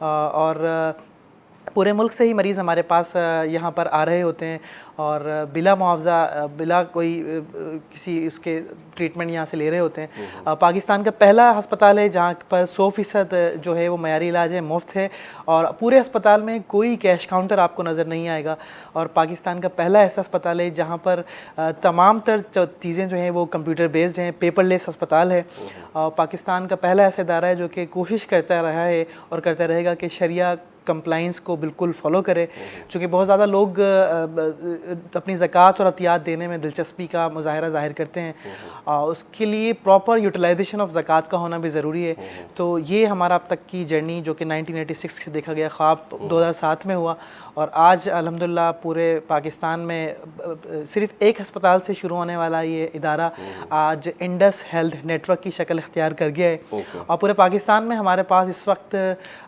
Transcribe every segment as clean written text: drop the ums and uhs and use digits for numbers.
اور پورے ملک سے ہی مریض ہمارے پاس یہاں پر آ رہے ہوتے ہیں اور بلا معاوضہ بلا کوئی کسی اس کے ٹریٹمنٹ یہاں سے لے رہے ہوتے ہیں۔ پاکستان کا پہلا ہسپتال ہے جہاں پر 100% جو ہے وہ معیاری علاج ہے، مفت ہے، اور پورے ہسپتال میں کوئی کیش کاؤنٹر آپ کو نظر نہیں آئے گا، اور پاکستان کا پہلا ایسا ہسپتال ہے جہاں پر تمام تر چیزیں جو ہیں وہ کمپیوٹر بیسڈ ہیں، پیپر لیس ہسپتال ہے۔ پاکستان کا پہلا ایسا ادارہ ہے جو کہ کوشش کرتا رہا ہے اور کرتا رہے گا کہ شریعہ کمپلائنس کو بالکل فالو کرے، چونکہ بہت زیادہ لوگ اپنی زکوٰۃ اور عطیات دینے میں دلچسپی کا مظاہرہ ظاہر کرتے ہیں، اس کے لیے پراپر یوٹیلائزیشن آف زکوٰۃ کا ہونا بھی ضروری ہے۔ تو یہ ہمارا اب تک کی جرنی جو کہ 1986 سے دیکھا گیا خواب 2007 میں ہوا، اور آج الحمدللہ پورے پاکستان میں صرف ایک ہسپتال سے شروع ہونے والا یہ ادارہ آج انڈس ہیلتھ نیٹ ورک کی شکل اختیار کر گیا ہے، اور پورے پاکستان میں ہمارے پاس اس وقت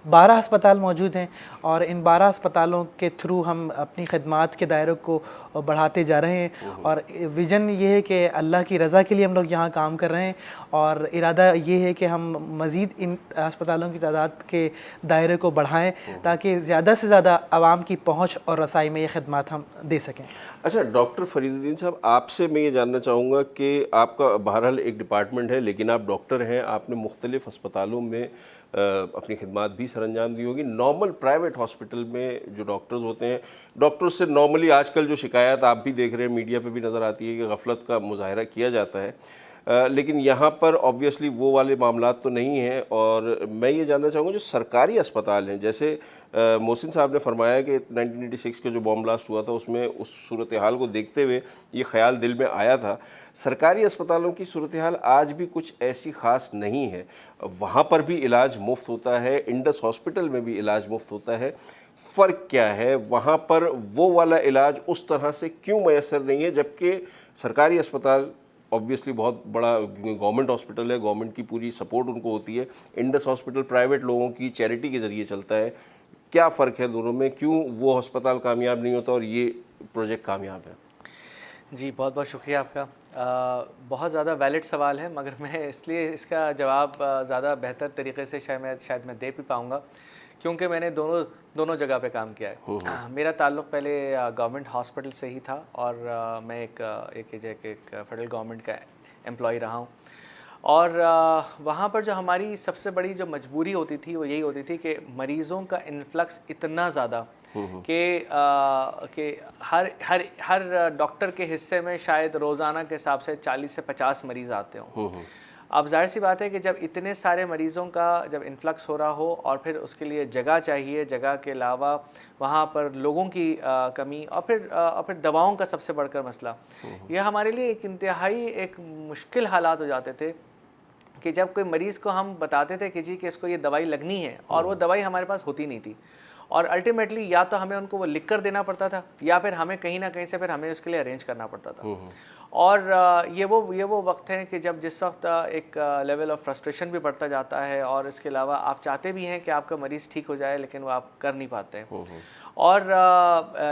12 ہسپتال موجود ہیں، اور ان 12 ہسپتالوں کے تھرو ہم اپنی خدمات کے دائرے کو بڑھاتے جا رہے ہیں، اور ویژن یہ ہے کہ اللہ کی رضا کے لیے ہم لوگ یہاں کام کر رہے ہیں، اور ارادہ یہ ہے کہ ہم مزید ان ہسپتالوں کی تعداد کے دائرے کو بڑھائیں تاکہ زیادہ سے زیادہ عوام کی پہنچ اور رسائی میں یہ خدمات ہم دے سکیں۔ اچھا ڈاکٹر فرید الدین صاحب، آپ سے میں یہ جاننا چاہوں گا کہ آپ کا بہرحال ایک ڈپارٹمنٹ ہے لیکن آپ ڈاکٹر ہیں، آپ نے مختلف ہسپتالوں میں اپنی خدمات بھی سر انجام دی ہوگی۔ نارمل پرائیویٹ ہاسپٹل میں جو ڈاکٹرز ہوتے ہیں، ڈاکٹرز سے نارملی آج کل جو شکایت آپ بھی دیکھ رہے ہیں میڈیا پہ بھی نظر آتی ہے کہ غفلت کا مظاہرہ کیا جاتا ہے، لیکن یہاں پر آبویسلی وہ والے معاملات تو نہیں ہیں، اور میں یہ جاننا چاہوں گا جو سرکاری اسپتال ہیں، جیسے محسن صاحب نے فرمایا کہ 1986 کا جو بام بلاسٹ ہوا تھا اس میں اس صورتحال کو دیکھتے ہوئے یہ خیال دل میں آیا تھا۔ سرکاری اسپتالوں کی صورتحال آج بھی کچھ ایسی خاص نہیں ہے، وہاں پر بھی علاج مفت ہوتا ہے، انڈس ہاسپٹل میں بھی علاج مفت ہوتا ہے، فرق کیا ہے وہاں پر؟ وہ والا علاج اس طرح سے کیوں میسر نہیں ہے جبکہ سرکاری اسپتال obviously بہت بڑا گورنمنٹ ہاسپٹل ہے، گورنمنٹ کی پوری سپورٹ ان کو ہوتی ہے، انڈس ہاسپٹل پرائیویٹ لوگوں کی چیریٹی کے ذریعے چلتا ہے، کیا فرق ہے دونوں میں؟ کیوں وہ ہسپتال کامیاب نہیں ہوتا اور یہ پروجیکٹ کامیاب ہے؟ جی بہت بہت شکریہ آپ کا، بہت زیادہ ویلڈ سوال ہے، مگر میں اس لیے اس کا جواب زیادہ بہتر طریقے سے شاید میں دے بھی پاؤں گا، کیونکہ میں نے دونوں جگہ پہ کام کیا ہے۔ میرا تعلق پہلے گورنمنٹ ہاسپٹل سے ہی تھا، اور میں ایک فیڈرل گورنمنٹ کا امپلائی رہا ہوں، اور وہاں پر جو ہماری سب سے بڑی جو مجبوری ہوتی تھی وہ یہی ہوتی تھی کہ مریضوں کا انفلکس اتنا زیادہ کہ ہر ڈاکٹر کے حصے میں شاید روزانہ کے حساب سے 40 سے 50 مریض آتے ہوں۔ اب ظاہر سی بات ہے کہ جب اتنے سارے مریضوں کا جب انفلکس ہو رہا ہو اور پھر اس کے لیے جگہ چاہیے، جگہ کے علاوہ وہاں پر لوگوں کی کمی، اور پھر دواؤں کا سب سے بڑھ کر مسئلہ، یہ ہمارے لیے ایک انتہائی ایک مشکل حالات ہو جاتے تھے کہ جب کوئی مریض کو ہم بتاتے تھے کہ جی کہ اس کو یہ دوائی لگنی ہے، اور وہ دوائی ہمارے پاس ہوتی نہیں تھی، اور الٹیمیٹلی یا تو ہمیں ان کو وہ لکھ کر دینا پڑتا تھا یا پھر ہمیں کہیں نہ کہیں سے پھر ہمیں اس کے لیے ارینج کرنا پڑتا تھا۔ اور یہ وہ وقت ہیں کہ جس وقت ایک لیول آف فرسٹریشن بھی بڑھتا جاتا ہے، اور اس کے علاوہ آپ چاہتے بھی ہیں کہ آپ کا مریض ٹھیک ہو جائے لیکن وہ آپ کر نہیں پاتے ہیں، اور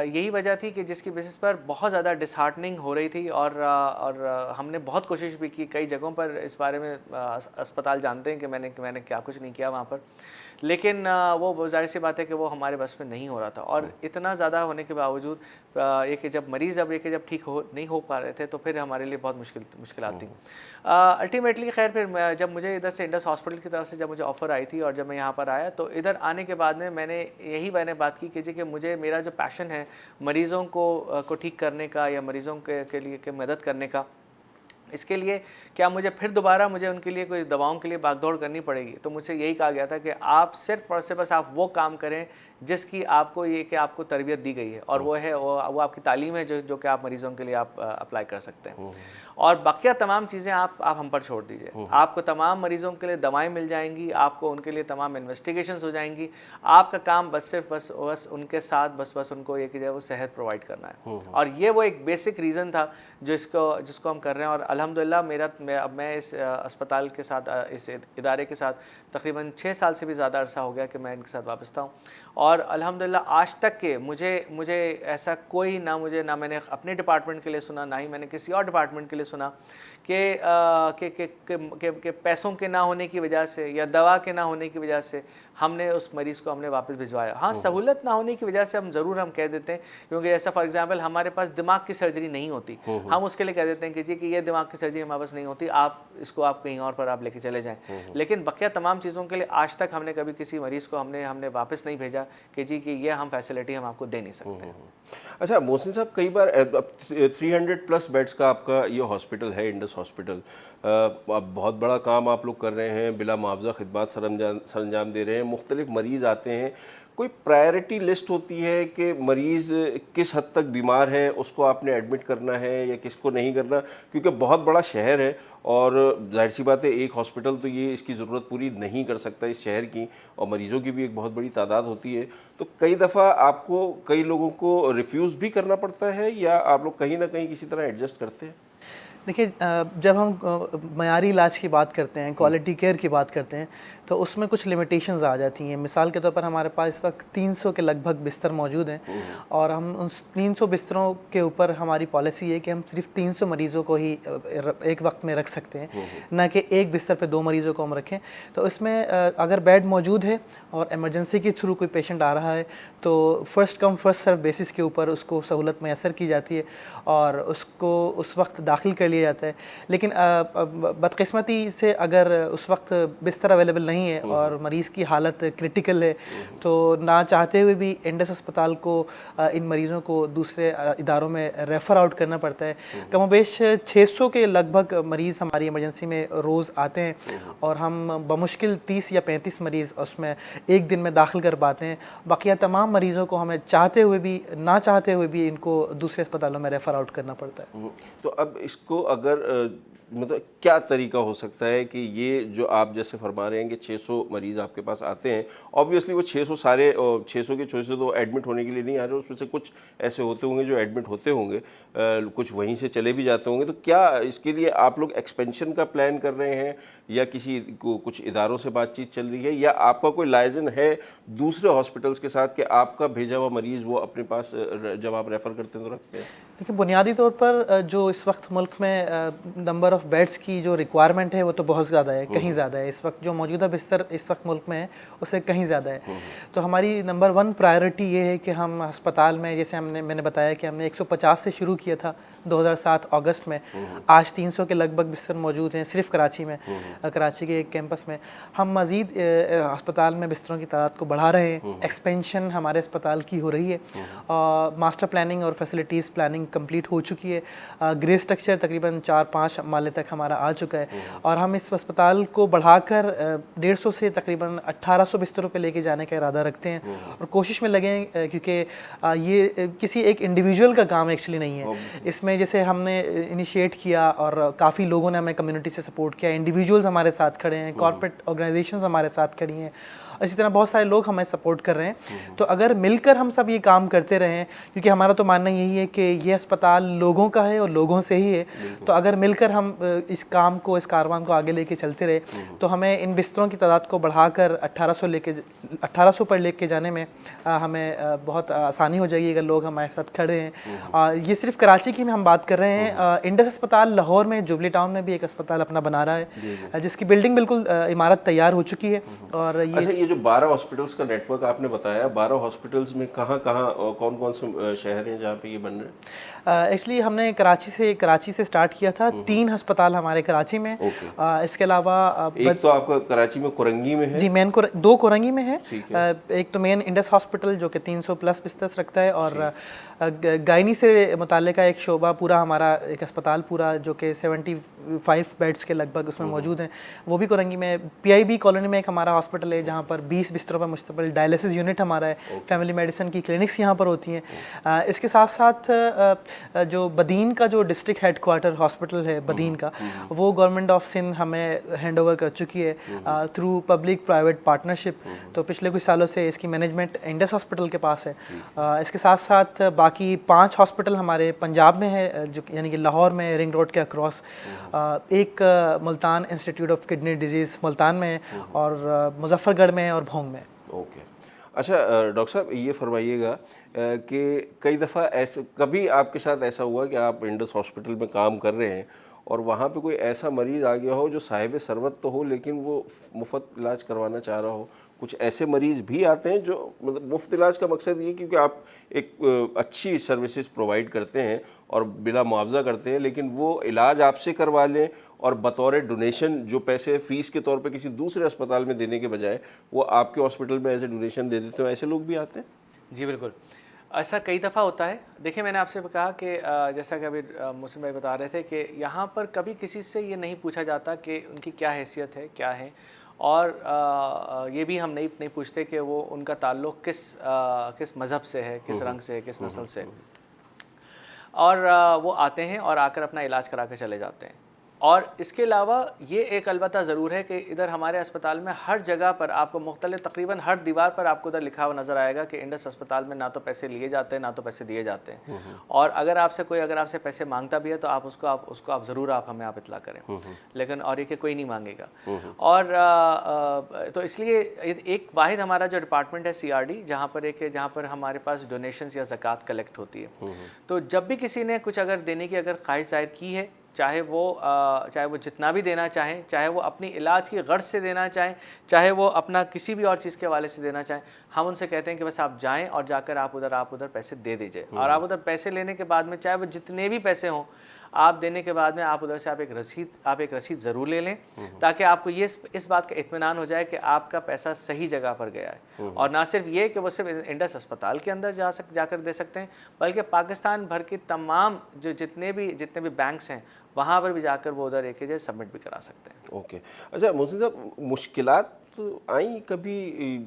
یہی وجہ تھی کہ جس کی بیسس پر بہت زیادہ ڈس ہارٹننگ ہو رہی تھی، اور ہم نے بہت کوشش بھی کی کئی جگہوں پر اس بارے میں، اسپتال جانتے ہیں کہ میں نے کیا کچھ نہیں کیا وہاں پر، لیکن وہ ظاہر سی بات ہے کہ وہ ہمارے بس میں نہیں ہو رہا تھا، اور اتنا زیادہ ہونے کے باوجود یہ کہ جب مریض جب ٹھیک نہیں ہو پا رہے تھے تو پھر ہمارے لیے بہت مشکلات تھیں۔ الٹیمیٹلی خیر پھر جب مجھے ادھر سے انڈس ہاسپٹل کی طرف سے جب مجھے آفر آئی تھی اور جب میں یہاں پر آیا تو ادھر آنے کے بعد میں میں نے بات کی کہ جی کہ مجھے میرا جو پیشن ہے مریضوں کو ٹھیک کرنے کا یا مریضوں کے لیے مدد کرنے کا، اس کے لیے کیا مجھے پھر دوبارہ ان کے لیے کوئی دواؤں کے لیے بھاگ دوڑ کرنی پڑے گی؟ تو مجھ سے یہی کہا گیا تھا کہ آپ صرف اور صرف بس آپ وہ کام کریں جس کی آپ کو یہ کہ آپ کو تربیت دی گئی ہے، اور وہ ہے وہ آپ کی تعلیم ہے جو کہ آپ مریضوں کے لیے آپ اپلائی کر سکتے ہیں، اور باقیہ تمام چیزیں آپ ہم پر چھوڑ دیجئے۔ آپ کو تمام مریضوں کے لیے دوائیں مل جائیں گی، آپ کو ان کے لیے تمام انویسٹیگیشنز ہو جائیں گی، آپ کا کام بس ان کے ساتھ بس ان کو یہ کہ وہ صحت پرووائڈ کرنا ہے، اور یہ وہ ایک بیسک ریزن تھا جس کو ہم کر رہے ہیں، اور الحمدللہ اب میں اس اسپتال کے ساتھ، اس ادارے کے ساتھ تقریباً 6 سال سے بھی زیادہ عرصہ ہو گیا کہ میں ان کے ساتھ وابستہ ہوں، اور الحمدللہ آج تک کہ مجھے ایسا کوئی نہ میں نے اپنے ڈپارٹمنٹ کے لیے سنا، نہ ہی میں نے کسی اور ڈپارٹمنٹ کے لیے سنا کہ پیسوں کے نہ ہونے کی وجہ سے یا دوا کے نہ ہونے کی وجہ سے ہم نے اس مریض کو ہم نے واپس بھجوایا. ہاں سہولت نہ ہونے کی وجہ سے ہم ضرور ہم کہہ دیتے ہیں, کیونکہ جیسا فار ایگزامپل ہمارے پاس دماغ کی سرجری نہیں ہوتی, ہم اس کے لیے کہہ دیتے ہیں کہ جی کہ یہ دماغ کی سرجری ہمارے پاس نہیں ہوتی, آپ اس کو آپ کہیں اور پر آپ لے کے چلے جائیں. لیکن بقیہ تمام چیزوں کے لیے آج تک ہم نے کبھی کسی مریض کو ہم نے واپس نہیں بھیجا کہ جی کہ یہ ہم فیسلٹی ہم آپ کو دے نہیں سکتے. اچھا محسن صاحب, کئی بار 300+ بیڈس کا آپ کا یہ ہاسپٹل ہے انڈس ہاسپٹل, اب بہت بڑا کام آپ لوگ کر رہے ہیں, بلا معاوضہ خدمات سر انجام دے رہے ہیں, مختلف مریض آتے ہیں, کوئی پرائرٹی لسٹ ہوتی ہے کہ مریض کس حد تک بیمار ہے اس کو آپ نے ایڈمٹ کرنا ہے یا کس کو نہیں کرنا, کیونکہ بہت بڑا شہر ہے اور ظاہر سی بات ہے ایک ہاسپٹل تو یہ اس کی ضرورت پوری نہیں کر سکتا اس شہر کی, اور مریضوں کی بھی ایک بہت بڑی تعداد ہوتی ہے, تو کئی دفعہ آپ کو کئی لوگوں کو ریفیوز بھی کرنا پڑتا ہے یا آپ لوگ کہیں نہ کہیں کسی طرح ایڈجسٹ کرتے ہیں؟ دیکھیے جب ہم معیاری علاج کی بات کرتے ہیں, کوالٹی کیئر کی بات کرتے ہیں, تو اس میں کچھ لمیٹیشنز آ جاتی ہیں. مثال کے طور پر ہمارے پاس اس وقت 300 کے لگ بھگ بستر موجود ہیں, اور ہم ان 300 بستروں کے اوپر ہماری پالیسی ہے کہ ہم صرف 300 مریضوں کو ہی ایک وقت میں رکھ سکتے ہیں, نہ کہ ایک بستر پہ 2 مریضوں کو ہم رکھیں. تو اس میں اگر بیڈ موجود ہے اور ایمرجنسی کے تھرو کوئی پیشنٹ آ رہا ہے تو first come first serve basis کے اوپر اس کو سہولت میسر کی جاتی ہے اور اس کو اس وقت داخل کر لیا جاتا ہے. لیکن بدقسمتی سے اگر اس وقت بستر اویلیبل نہیں ہے اور مریض کی حالت کرٹیکل ہے تو نہ چاہتے ہوئے بھی انڈس اسپتال کو ان مریضوں کو دوسرے اداروں میں ریفر آؤٹ کرنا پڑتا ہے. کم و بیش 600 کے لگ بھگ مریض ہماری ایمرجنسی میں روز آتے ہیں, اور ہم بمشکل 30 یا 35 مریض اس میں ایک دن میں داخل کر پاتے ہیں. بقیہ تمام مریضوں کو ہمیں چاہتے ہوئے بھی نہ چاہتے ہوئے بھی ان کو دوسرے اسپتالوں میں ریفر آؤٹ کرنا پڑتا ہے. تو اب اس کو اگر مطلب کیا طریقہ ہو سکتا ہے کہ یہ جو آپ جیسے فرما رہے ہیں کہ 600 مریض آپ کے پاس آتے ہیں, آبویسلی وہ 600 سارے 600 کے 600 تو ایڈمٹ ہونے کے لیے نہیں آ رہے, اس میں سے کچھ ایسے ہوتے ہوں گے جو ایڈمٹ ہوتے ہوں گے, کچھ وہیں سے چلے بھی جاتے ہوں گے, تو کیا اس کے لیے آپ لوگ ایکسپینشن کا پلان کر رہے ہیں یا کسی کو کچھ اداروں سے بات چیت چل رہی ہے, یا آپ کا کوئی لائزن ہے دوسرے ہاسپٹلس کے ساتھ کہ آپ کا بھیجا ہوا مریض وہ اپنے پاس جب آپ ریفر کرتے ہیں تو رکھتے ہیں؟ دیکھیں بنیادی طور پر جو اس وقت ملک میں نمبر آف بیڈس کی جو ریکوائرمنٹ ہے وہ تو بہت زیادہ ہے, کہیں زیادہ ہے. اس وقت جو موجودہ بستر اس وقت ملک میں ہے اس سے کہیں زیادہ ہے. تو ہماری نمبر 1 پرائرٹی یہ ہے کہ ہم ہسپتال میں, جیسے میں نے بتایا کہ ہم نے 150 سے شروع کیا تھا 2007 اگست میں, آج 300 کے لگ بھگ بستر موجود ہیں صرف کراچی میں, کراچی کے ایک کیمپس میں. ہم مزید ہسپتال میں بستروں کی تعداد کو بڑھا رہے ہیں, ایکسپینشن ہمارے اسپتال کی ہو رہی ہے, ماسٹر پلاننگ اور فیسلٹیز پلاننگ کمپلیٹ ہو چکی ہے. گرے اسٹرکچر تقریباً 4-5 مالے تک ہمارا آ چکا ہے, اور ہم اس اسپتال کو بڑھا کر 150 سے تقریباً 1800 بستروں پہ لے کے جانے کا ارادہ رکھتے ہیں, اور کوشش میں لگیں, کیونکہ یہ کسی ایک انڈیویجول کا کام ایکچولی نہیں ہے. اس میں جیسے ہم نے انیشیٹ کیا اور کافی لوگوں نے ہمیں کمیونٹی سے سپورٹ کیا, انڈیویجولز ہمارے ساتھ کھڑے ہیں, کارپوریٹ آرگنائزیشنز ہمارے ساتھ کھڑی ہیں, اسی طرح بہت سارے لوگ ہمیں سپورٹ کر رہے ہیں. تو اگر مل کر ہم سب یہ کام کرتے رہیں, کیونکہ ہمارا تو ماننا یہی ہے کہ یہ اسپتال لوگوں کا ہے اور لوگوں سے ہی ہے, تو اگر مل کر ہم اس کام کو, اس کاروان کو آگے لے کے چلتے رہے تو ہمیں ان بستروں کی تعداد کو بڑھا کر 1800 پر لے کے جانے میں ہمیں بہت آسانی ہو جائے گی اگر لوگ ہمارے ساتھ کھڑے ہیں. یہ صرف کراچی کی میں ہم بات کر رہے ہیں. انڈس اسپتال لاہور میں جوبلی ٹاؤن میں بھی ایک اسپتال اپنا بنا رہا ہے, جس کی بلڈنگ بالکل عمارت تیار ہو چکی ہے. اور یہ جو 12 ہاسپٹلس کا نیٹ ورک آپ نے بتایا, 12 ہاسپٹلس میں کہاں کون کون سے شہر ہیں جہاں پہ یہ بن رہے ہیں؟ ایکچولی ہم نے کراچی سے سٹارٹ کیا تھا. 3 ہسپتال ہمارے کراچی میں, اس کے علاوہ ایک تو آپ کا کراچی میں کورنگی میں ہے. جی مین 2 کورنگی میں ہے. ایک تو مین انڈس ہاسپٹل جو کہ 300+ بستر رکھتا ہے, اور گائنی سے متعلقہ ایک شعبہ پورا ہمارا, ایک اسپتال پورا جو کہ 75 بیڈس کے لگ بھگ اس میں موجود ہیں, وہ بھی کورنگی میں. PIB کالونی میں ایک ہمارا ہاسپٹل ہے جہاں پر 20 بستروں پر مشتمل ڈائلیسس یونٹ ہمارا ہے. فیملی میڈیسن کی کلینکس یہاں پر ہوتی ہیں. اس کے ساتھ ساتھ جو بدین کا جو ڈسٹرکٹ ہیڈ کوارٹر ہاسپٹل ہے بدین کا, وہ گورنمنٹ آف سندھ ہمیں ہینڈ اوور کر چکی ہے تھرو پبلک پرائیویٹ پارٹنرشپ. تو پچھلے کچھ سالوں سے اس کی مینجمنٹ انڈس ہاسپٹل کے پاس ہے. اس کے ساتھ ساتھ باقی 5 ہاسپٹل ہمارے پنجاب میں ہے, جو یعنی کہ لاہور میں رنگ روڈ کے اکراس, ایک Multan institute of kidney disease Multan میں ہے, اور مظفر گڑھ میں ہے اور بھونگ میں. اوکے. اچھا ڈاکٹر صاحب یہ فرمائیے گا کہ کئی دفعہ ایسے کبھی آپ کے ساتھ ایسا ہوا کہ آپ انڈس ہاسپٹل میں کام کر رہے ہیں اور وہاں پہ کوئی ایسا مریض آ گیا ہو جو صاحب ثروت تو ہو لیکن وہ مفت علاج کروانا چاہ رہا ہو. کچھ ایسے مریض بھی آتے ہیں جو مطلب مفت علاج کا مقصد یہ کیونکہ آپ ایک اچھی سروسز پرووائڈ کرتے ہیں اور بلا معاوضہ کرتے ہیں, لیکن وہ علاج آپ سے کروا لیں اور بطور ڈونیشن جو پیسے فیس کے طور پہ کسی دوسرے اسپتال میں دینے کے بجائے وہ آپ کے ہاسپٹل میں ایز اے ڈونیشن دے دیتے ہیں, ایسے لوگ بھی آتے ہیں؟ جی بالکل, ایسا کئی دفعہ ہوتا ہے. دیکھیں میں نے آپ سے کہا کہ جیسا کہ ابھی محسن بھائی بتا رہے تھے کہ یہاں پر کبھی کسی سے یہ نہیں پوچھا جاتا کہ ان کی کیا حیثیت ہے, کیا ہے, اور یہ بھی ہم نہیں پوچھتے کہ وہ ان کا تعلق کس مذہب سے ہے, کس رنگ سے ہے, کس نسل سے, اور وہ آتے ہیں اور آ کر اپنا علاج کرا کے چلے جاتے ہیں. اور اس کے علاوہ یہ ایک البتہ ضرور ہے کہ ادھر ہمارے اسپتال میں ہر جگہ پر آپ کو مختلف تقریباً ہر دیوار پر آپ کو ادھر لکھا ہوا نظر آئے گا کہ انڈس اسپتال میں نہ تو پیسے لیے جاتے ہیں نہ تو پیسے دیے جاتے ہیں, اور اگر آپ سے پیسے مانگتا بھی ہے تو آپ اس کو ضرور ہمیں اطلاع کریں, لیکن اور یہ کہ کوئی نہیں مانگے گا. اور تو اس لیے ایک واحد ہمارا جو ڈپارٹمنٹ ہے CRD جہاں پر ہمارے پاس ڈونیشنز یا زکوٰۃ کلیکٹ ہوتی ہے, تو جب بھی کسی نے کچھ اگر دینے کی اگر خواہش ظاہر کی ہے, چاہے وہ جتنا بھی دینا چاہیں, چاہے وہ اپنی علاج کی غرض سے دینا چاہیں, چاہے وہ اپنا کسی بھی اور چیز کے حوالے سے دینا چاہیں, ہم ان سے کہتے ہیں کہ بس آپ جائیں اور جا کر آپ ادھر پیسے دے دیجئے. اور آپ ادھر پیسے لینے کے بعد میں چاہے وہ جتنے بھی پیسے ہوں, آپ دینے کے بعد میں آپ ادھر سے آپ ایک رسید ضرور لے لیں, تاکہ آپ کو اس بات کا اطمینان ہو جائے کہ آپ کا پیسہ صحیح جگہ پر گیا ہے. اور نہ صرف یہ کہ وہ صرف انڈس اسپتال کے اندر جا کر دے سکتے ہیں, بلکہ پاکستان بھر کی تمام جتنے بھی بینکس ہیں وہاں پر بھی جا کر وہ ادھر ایک جگہ سبمٹ بھی کرا سکتے ہیں. اوکے, اچھا محسن صاحب, مشکلات آئیں کبھی؟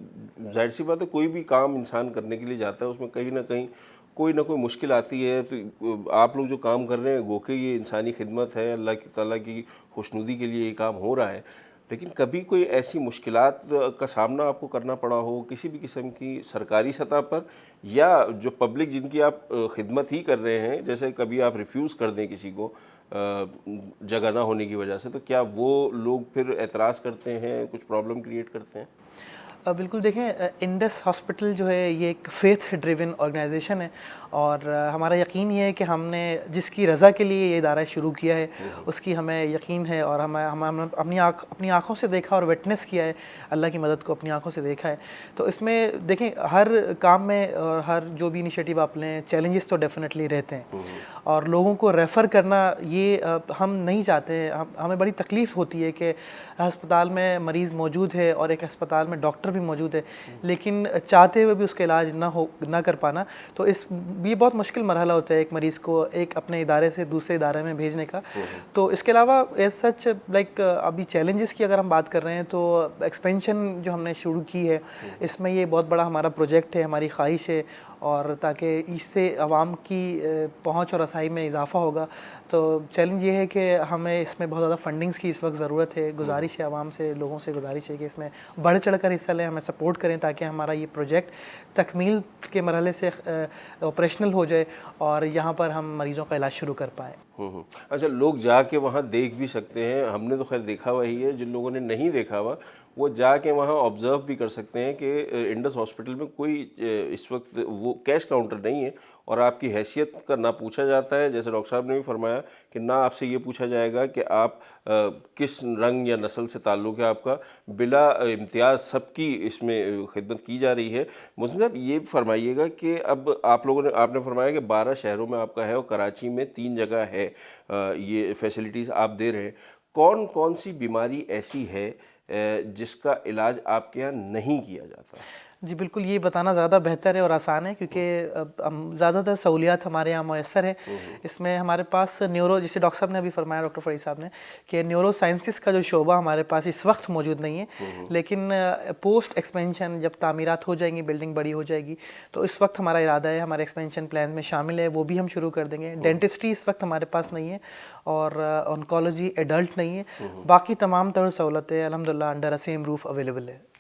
ظاہر سی بات ہے کوئی بھی کام انسان کرنے کے لیے جاتا ہے اس میں کہیں نہ کہیں کوئی نہ کوئی مشکل آتی ہے. تو آپ لوگ جو کام کر رہے ہیں گو کہ یہ انسانی خدمت ہے, اللہ تعالیٰ کی خوشنودی کے لیے یہ کام ہو رہا ہے, لیکن کبھی کوئی ایسی مشکلات کا سامنا آپ کو کرنا پڑا ہو کسی بھی قسم کی سرکاری سطح پر, یا جو پبلک جن کی آپ خدمت ہی کر رہے ہیں, جیسے کبھی آپ ریفیوز کر دیں کسی کو جگہ نہ ہونے کی وجہ سے, تو کیا وہ لوگ پھر اعتراض کرتے ہیں, کچھ پرابلم کریٹ کرتے ہیں؟ بالکل, دیکھیں انڈس ہاسپٹل جو ہے یہ ایک فیتھ ڈریون آرگنائزیشن ہے, اور ہمارا یقین یہ ہے کہ ہم نے جس کی رضا کے لیے یہ ادارہ شروع کیا ہے اس کی ہمیں یقین ہے, اور ہم اپنی آنکھوں سے دیکھا اور وٹنس کیا ہے, اللہ کی مدد کو اپنی آنکھوں سے دیکھا ہے. تو اس میں دیکھیں ہر کام میں اور ہر جو بھی انیشیٹو آپ لیں, چیلنجز تو ڈیفینیٹلی رہتے ہیں, اور لوگوں کو ریفر کرنا یہ ہم نہیں چاہتے ہیں. ہمیں بڑی تکلیف ہوتی ہے کہ ہسپتال میں مریض موجود ہے اور ایک ہسپتال میں ڈاکٹر بھی موجود ہے, لیکن چاہتے ہوئے بھی اس کا علاج نہ کر پانا. تو یہ بہت مشکل مرحلہ ہوتا ہے ایک مریض کو ایک اپنے ادارے سے دوسرے ادارے میں بھیجنے کا. تو اس کے علاوہ ایز سچ لائک ابھی چیلنجز کی اگر ہم بات کر رہے ہیں تو ایکسپینشن جو ہم نے شروع کی ہے اس میں یہ بہت بڑا ہمارا پروجیکٹ ہے, ہماری خواہش ہے, اور تاکہ اس سے عوام کی پہنچ اور رسائی میں اضافہ ہوگا. تو چیلنج یہ ہے کہ ہمیں اس میں بہت زیادہ فنڈنگز کی اس وقت ضرورت ہے. گزارش ہے عوام سے, لوگوں سے گزارش ہے کہ اس میں بڑھ چڑھ کر حصہ لیں, ہمیں سپورٹ کریں تاکہ ہمارا یہ پروجیکٹ تکمیل کے مرحلے سے آپریشنل ہو جائے اور یہاں پر ہم مریضوں کا علاج شروع کر پائیں. اچھا, لوگ جا کے وہاں دیکھ بھی سکتے ہیں, ہم نے تو خیر دیکھا ہوا ہی ہے, جن لوگوں نے نہیں دیکھا ہوا وہ جا کے وہاں آبزرو بھی کر سکتے ہیں کہ انڈس ہاسپٹل میں کوئی اس وقت وہ کیش کاؤنٹر نہیں ہے, اور آپ کی حیثیت کا نہ پوچھا جاتا ہے, جیسے ڈاکٹر صاحب نے بھی فرمایا کہ نہ آپ سے یہ پوچھا جائے گا کہ آپ کس رنگ یا نسل سے تعلق ہے آپ کا, بلا امتیاز سب کی اس میں خدمت کی جا رہی ہے. محسن صاحب یہ فرمائیے گا کہ اب آپ نے فرمایا کہ 12 شہروں میں آپ کا ہے اور کراچی میں 3 جگہ ہے یہ فیسلٹیز آپ دے رہے ہیں. کون کون سی بیماری ایسی ہے جس کا علاج آپ کے یہاں نہیں کیا جاتا؟ جی بالکل, یہ بتانا زیادہ بہتر ہے اور آسان ہے کیونکہ زیادہ تر سہولیات ہمارے یہاں میسر ہیں. اس میں ہمارے پاس نیورو, جسے ڈاکٹر صاحب نے ابھی فرمایا, ڈاکٹر فرید صاحب نے, کہ نیورو سائنسز کا جو شعبہ ہمارے پاس اس وقت موجود نہیں ہے, لیکن پوسٹ ایکسپینشن جب تعمیرات ہو جائیں گی, بلڈنگ بڑی ہو جائے گی, تو اس وقت ہمارا ارادہ ہے, ہمارے ایکسپینشن پلان میں شامل ہے, وہ بھی ہم شروع کر دیں گے. ڈینٹسٹری اس وقت ہمارے پاس نہیں ہے, اور آنکالوجی ایڈلٹ نہیں ہے. باقی تمام تر سہولتیں الحمدللہ under a same roof available ہے.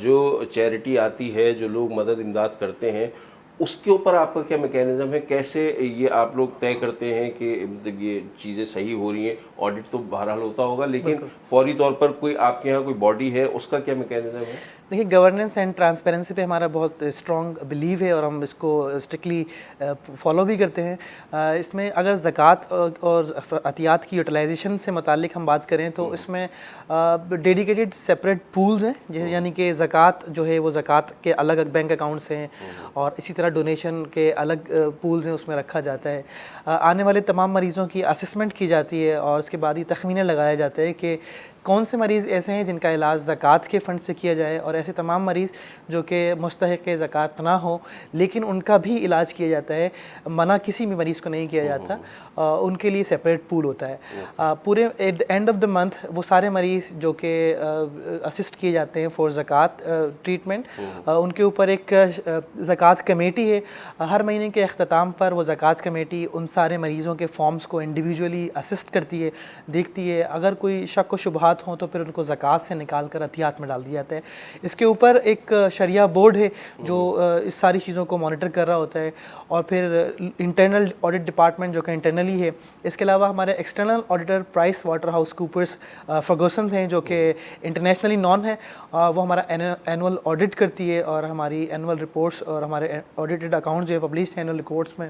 جو چیریٹی آتی ہے, جو لوگ مدد امداد کرتے ہیں, اس کے اوپر آپ کا کیا میکینزم ہے؟ کیسے یہ آپ لوگ طے کرتے ہیں کہ مطلب یہ چیزیں صحیح ہو رہی ہیں؟ آڈٹ تو بہرحال ہوتا ہوگا, لیکن فوری طور پر کوئی آپ کے یہاں کوئی باڈی ہے, اس کا کیا میکینزم ہے؟ دیکھیے گورننس اینڈ ٹرانسپیرنسی پہ ہمارا بہت اسٹرانگ بلیو ہے اور ہم اس کو اسٹرکٹلی فالو بھی کرتے ہیں. اس میں اگر زکوٰۃ اور عطیات کی یوٹیلائزیشن سے متعلق ہم بات کریں تو اس میں ڈیڈیکیٹڈ سپریٹ پولز ہیں, یعنی کہ زکوٰۃ جو ہے وہ زکوٰۃ کے الگ بینک اکاؤنٹس ہیں, اور اسی طرح ڈونیشن کے الگ پولز ہیں, اس میں رکھا جاتا ہے. آنے والے تمام مریضوں کی اسسمنٹ کی جاتی ہے اور اس کے بعد یہ تخمینہ لگایا جاتا ہے کہ کون سے مریض ایسے ہیں جن کا علاج زکوٰۃ کے فنڈ سے کیا جائے, اور ایسے تمام مریض جو کہ مستحق زکوٰۃ نہ ہوں لیکن ان کا بھی علاج کیا جاتا ہے, منع کسی بھی مریض کو نہیں کیا جاتا, ان کے لیے سپریٹ پول ہوتا ہے. پورے اینڈ آف دا منتھ وہ سارے مریض جو کہ اسسٹ کیے جاتے ہیں فور زکوٰۃ ٹریٹمنٹ, ان کے اوپر ایک زکوٰۃ کمیٹی ہے. ہر مہینے کے اختتام پر وہ زکوٰۃ کمیٹی ان سارے مریضوں کے فارمز کو انڈیویجولی اسسٹ کرتی ہے, دیکھتی ہے. اگر کوئی شک و شبہات ہوں تو پھر ان کو زکوٰۃ سے نکال کر عطیات میں ڈال دیا جاتا ہے. اس کے اوپر ایک شریعہ بورڈ ہے جو اس ساری چیزوں کو مانیٹر کر رہا ہوتا ہے, اور پھر انٹرنل آڈٹ ڈپارٹمنٹ جو کہ انٹرنلی ہے. اس کے علاوہ ہمارے external auditor PricewaterhouseCoopers Ferguson ہیں جو کہ انٹرنیشنلی نون ہے. وہ ہمارا اینول آڈٹ کرتی ہے اور ہماری اینول رپورٹس اور ہمارے آڈیٹڈ اکاؤنٹ جو ہے پبلش ہیں اینول رپورٹس میں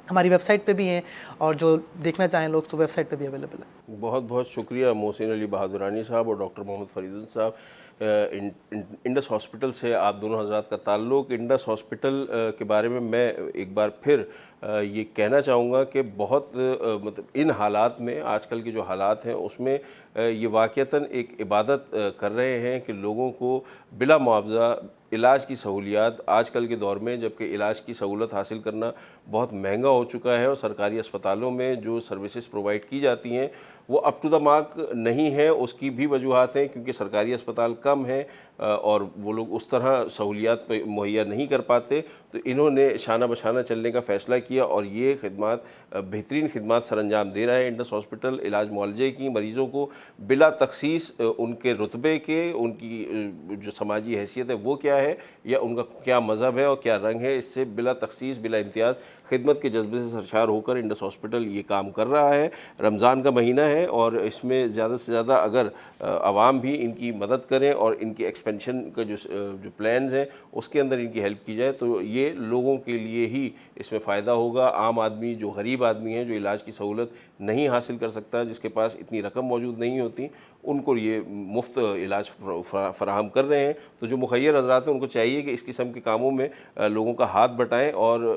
ہماری ویب سائٹ پہ بھی ہیں, اور جو دیکھنا چاہیں لوگ تو ویب سائٹ پہ بھی اویلیبل ہے. بہت بہت شکریہ محسن علی بہادرانی صاحب اور ڈاکٹر محمد فریدون صاحب. انڈس ہاسپٹل سے آپ دونوں حضرات کا تعلق. انڈس ہاسپٹل کے بارے میں ایک بار پھر یہ کہنا چاہوں گا کہ بہت مطلب ان حالات میں, آج کل کے جو حالات ہیں اس میں یہ واقعتاً ایک عبادت کر رہے ہیں کہ لوگوں کو بلا معاوضہ علاج کی سہولیات, آج کل کے دور میں جبکہ علاج کی سہولت حاصل کرنا بہت مہنگا ہو چکا ہے, اور سرکاری اسپتالوں میں جو سروسز پرووائڈ کی جاتی ہیں وہ اپ ٹو دا مارک نہیں ہے. اس کی بھی وجوہات ہیں کیونکہ سرکاری اسپتال کم ہیں اور وہ لوگ اس طرح سہولیات مہیا نہیں کر پاتے. تو انہوں نے شانہ بشانہ چلنے کا فیصلہ کیا اور یہ خدمات, بہترین خدمات سر انجام دے رہا ہے انڈس ہاسپٹل. علاج معالجے کی مریضوں کو بلا تخصیص ان کے رتبے کے, ان کی جو سماجی حیثیت ہے وہ کیا ہے یا ان کا کیا مذہب ہے اور کیا رنگ ہے, اس سے بلا تخصیص بلا امتیاز خدمت کے جذبے سے سرشار ہو کر انڈس ہاسپٹل یہ کام کر رہا ہے. رمضان کا مہینہ ہے اور اس میں زیادہ سے زیادہ اگر عوام بھی ان کی مدد کریں اور ان کی ایکسپینشن کا جو پلانز ہیں اس کے اندر ان کی ہیلپ کی جائے تو یہ لوگوں کے لیے ہی اس میں فائدہ ہوگا. عام آدمی, جو غریب آدمی ہیں, جو علاج کی سہولت نہیں حاصل کر سکتا, جس کے پاس اتنی رقم موجود نہیں ہوتی, ان کو یہ مفت علاج فراہم کر رہے ہیں. تو جو مخیر حضرات ہیں ان کو چاہیے کہ اس قسم کے کاموں میں لوگوں کا ہاتھ بٹائیں اور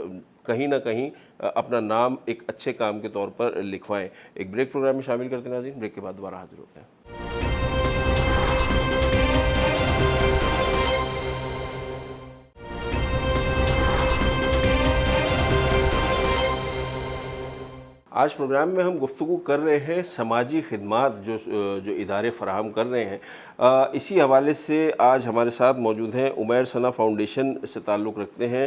کہیں نہ کہیں اپنا نام ایک اچھے کام کے طور پر لکھوائیں. ایک بریک پروگرام میں شامل کرتے ہیں ناظرین, بریک کے بعد دوبارہ حاضر ہوتے ہیں. آج پروگرام میں ہم گفتگو کر رہے ہیں سماجی خدمات جو ادارے فراہم کر رہے ہیں. اسی حوالے سے آج ہمارے ساتھ موجود ہیں عمیر ثنا فاؤنڈیشن سے تعلق رکھتے ہیں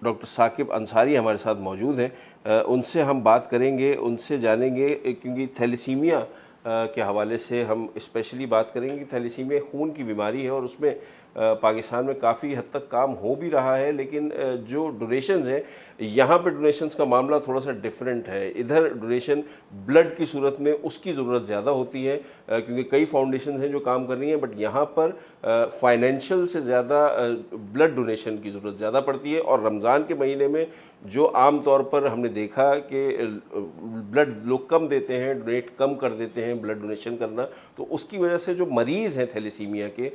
ڈاکٹر ثاقب انصاری ہمارے ساتھ موجود ہیں. ان سے ہم بات کریں گے, ان سے جانیں گے کیونکہ تھیلیسیمیا کے حوالے سے ہم اسپیشلی بات کریں گے کہ تھیلیسیمیا خون کی بیماری ہے اور اس میں پاکستان میں کافی حد تک کام ہو بھی رہا ہے, لیکن جو ڈونیشنز ہیں یہاں پہ ڈونیشنز کا معاملہ تھوڑا سا ڈیفرنٹ ہے. ادھر ڈونیشن بلڈ کی صورت میں اس کی ضرورت زیادہ ہوتی ہے کیونکہ کئی فاؤنڈیشنز ہیں جو کام کر رہی ہیں, بٹ یہاں پر فائنینشیل سے زیادہ بلڈ ڈونیشن کی ضرورت زیادہ پڑتی ہے. اور رمضان کے مہینے میں جو عام طور پر ہم نے دیکھا کہ بلڈ لوگ کم دیتے ہیں, ڈونیٹ کم کر دیتے ہیں بلڈ ڈونیشن کرنا, تو اس کی وجہ سے جو مریض ہیں تھیلیسیمیا کے,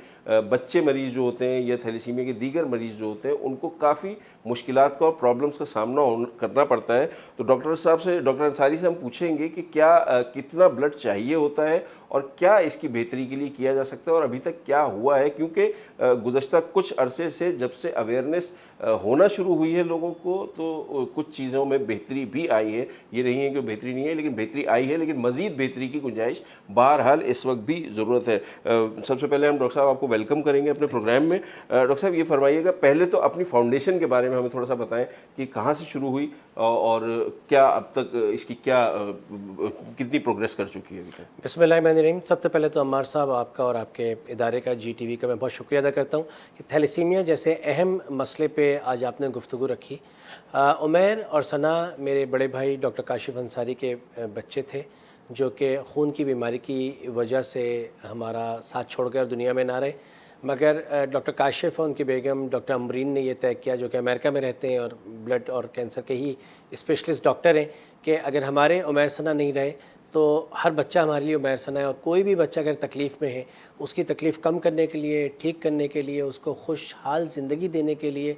بچے مریض جو ہوتے ہیں یا تھیلیسیمیا کے دیگر مریض جو ہوتے ہیں, ان کو کافی مشکلات کا اور پرابلمس کا سامنا کرنا پڑتا ہے. تو ڈاکٹر صاحب سے, ڈاکٹر انصاری سے ہم پوچھیں گے کہ کتنا بلڈ چاہیے ہوتا ہے اور کیا اس کی بہتری کے لیے کیا جا سکتا ہے اور ابھی تک کیا ہوا ہے, کیونکہ گزشتہ کچھ عرصے سے جب سے اویئرنیس ہونا شروع ہوئی ہے لوگوں کو تو کچھ چیزوں میں بہتری بھی آئی ہے. یہ نہیں ہے کہ بہتری نہیں ہے, لیکن بہتری آئی ہے, لیکن مزید بہتری کی گنجائش بہرحال اس وقت بھی ضرورت ہے. سب سے پہلے ہم ڈاکٹر صاحب آپ کو ویلکم کریں گے اپنے پروگرام میں. ڈاکٹر صاحب یہ فرمائیے گا, پہلے تو اپنی فاؤنڈیشن کے بارے میں ہمیں تھوڑا سا بتائیں کہ کہاں سے شروع ہوئی, اور کیا اب تک اس کی کتنی پروگریس کر چکی ہے ابھی تک؟ بسم اللہ الرحمن الرحیم. سب سے پہلے تو عمار صاحب آپ کا اور آپ کے ادارے کا جی ٹی وی کا میں بہت شکریہ ادا کرتا ہوں کہ تھیلیسیمیا جیسے اہم مسئلے پہ آج آپ نے گفتگو رکھی. عمیر اور ثنا میرے بڑے بھائی ڈاکٹر کاشف انصاری کے بچے تھے جو کہ خون کی بیماری کی وجہ سے ہمارا ساتھ چھوڑ کر دنیا میں نہ رہے، مگر ڈاکٹر کاشف اور ان کی بیگم ڈاکٹر امرین نے یہ طے کیا، جو کہ امریکہ میں رہتے ہیں اور بلڈ اور کینسر کے ہی اسپیشلسٹ ڈاکٹر ہیں، کہ اگر ہمارے عمیر ثنا نہیں رہے تو ہر بچہ ہمارے لیے عمیر ثنا ہے، اور کوئی بھی بچہ اگر تکلیف میں ہے اس کی تکلیف کم کرنے کے لیے، ٹھیک کرنے کے لیے، اس کو خوشحال زندگی دینے کے لیے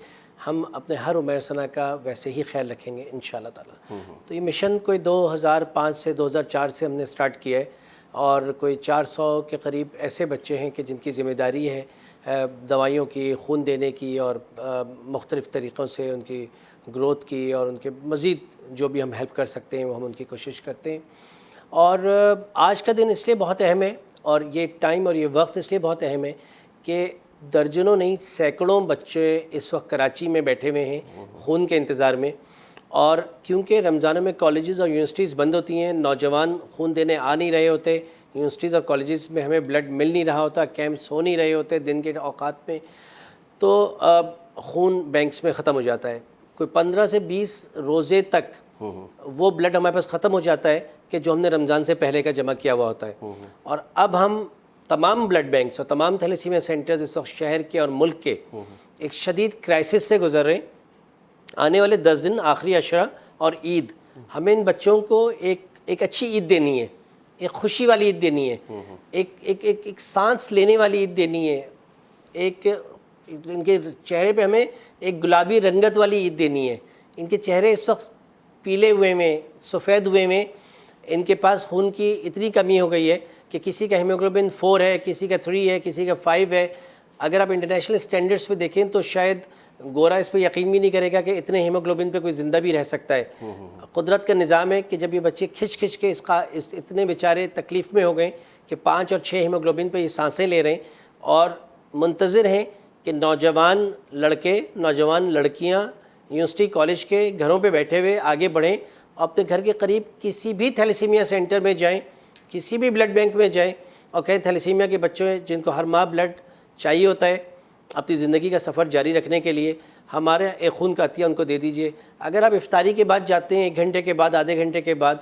ہم اپنے ہر عمیر ثنا کا ویسے ہی خیال رکھیں گے انشاءاللہ تعالیٰ. تو یہ مشن کوئی 2005 سے 2004 سے ہم نے سٹارٹ کیا ہے، اور کوئی 400 کے قریب ایسے بچے ہیں کہ جن کی ذمہ داری ہے دوائیوں کی، خون دینے کی، اور مختلف طریقوں سے ان کی گروتھ کی، اور ان کے مزید جو بھی ہم ہیلپ کر سکتے ہیں وہ ہم ان کی کوشش کرتے ہیں. اور آج کا دن اس لیے بہت اہم ہے، اور یہ ٹائم اور یہ وقت اس لیے بہت اہم ہے کہ درجنوں نہیں سینکڑوں بچے اس وقت کراچی میں بیٹھے ہوئے ہیں خون کے انتظار میں. اور کیونکہ رمضانوں میں کالجز اور یونیورسٹیز بند ہوتی ہیں، نوجوان خون دینے آ نہیں رہے ہوتے، یونیورسٹیز اور کالجز میں ہمیں بلڈ مل نہیں رہا ہوتا، کیمپس ہو نہیں رہے ہوتے دن کے اوقات میں، تو خون بینکس میں ختم ہو جاتا ہے. کوئی 15 سے 20 روزے تک وہ بلڈ ہمارے پاس ختم ہو جاتا ہے کہ جو ہم نے رمضان سے پہلے کا جمع کیا ہوا ہوتا ہے. اور اب ہم تمام بلڈ بینکس اور تمام تھیلیسیمیا سینٹرز اس وقت شہر کے اور ملک کے ایک شدید کرائسس سے گزر رہے ہیں. آنے والے 10 دن آخری عشرہ اور عید، ہمیں ان بچوں کو ایک اچھی عید دینی ہے، ایک خوشی والی عید دینی ہے، ایک سانس لینے والی عید دینی ہے، ان کے چہرے پہ ہمیں ایک گلابی رنگت والی عید دینی ہے. ان کے چہرے اس وقت پیلے ہوئے میں، سفید ہوئے میں، ان کے پاس خون کی اتنی کمی ہو گئی ہے کہ کسی کا ہیموگلوبن 4 ہے، کسی کا 3 ہے، کسی کا 5 ہے. اگر آپ انٹرنیشنل سٹینڈرڈز پہ دیکھیں تو شاید گورا اس پہ یقین بھی نہیں کرے گا کہ اتنے ہیموگلوبن پہ کوئی زندہ بھی رہ سکتا ہے. قدرت کا نظام ہے کہ جب یہ بچے کھچ کے اتنے بیچارے تکلیف میں ہو گئے کہ 5 اور 6 ہیموگلوبن پہ یہ سانسیں لے رہے ہیں، اور منتظر ہیں کہ نوجوان لڑکے، نوجوان لڑکیاں یونیورسٹی کالج کے گھروں پہ بیٹھے ہوئے آگے بڑھیں، اپنے گھر کے قریب کسی بھی تھیلیسیمیا سینٹر میں جائیں، کسی بھی بلڈ بینک میں جائیں اور کہیں تھیلیسیمیا کے بچوں ہیں جن کو ہر ماہ بلڈ چاہیے ہوتا ہے اپنی زندگی کا سفر جاری رکھنے کے لیے، ہمارے ایک خون کا عطیہ ان کو دے دیجئے. اگر آپ افطاری کے بعد جاتے ہیں 1 گھنٹے کے بعد، آدھے گھنٹے کے بعد،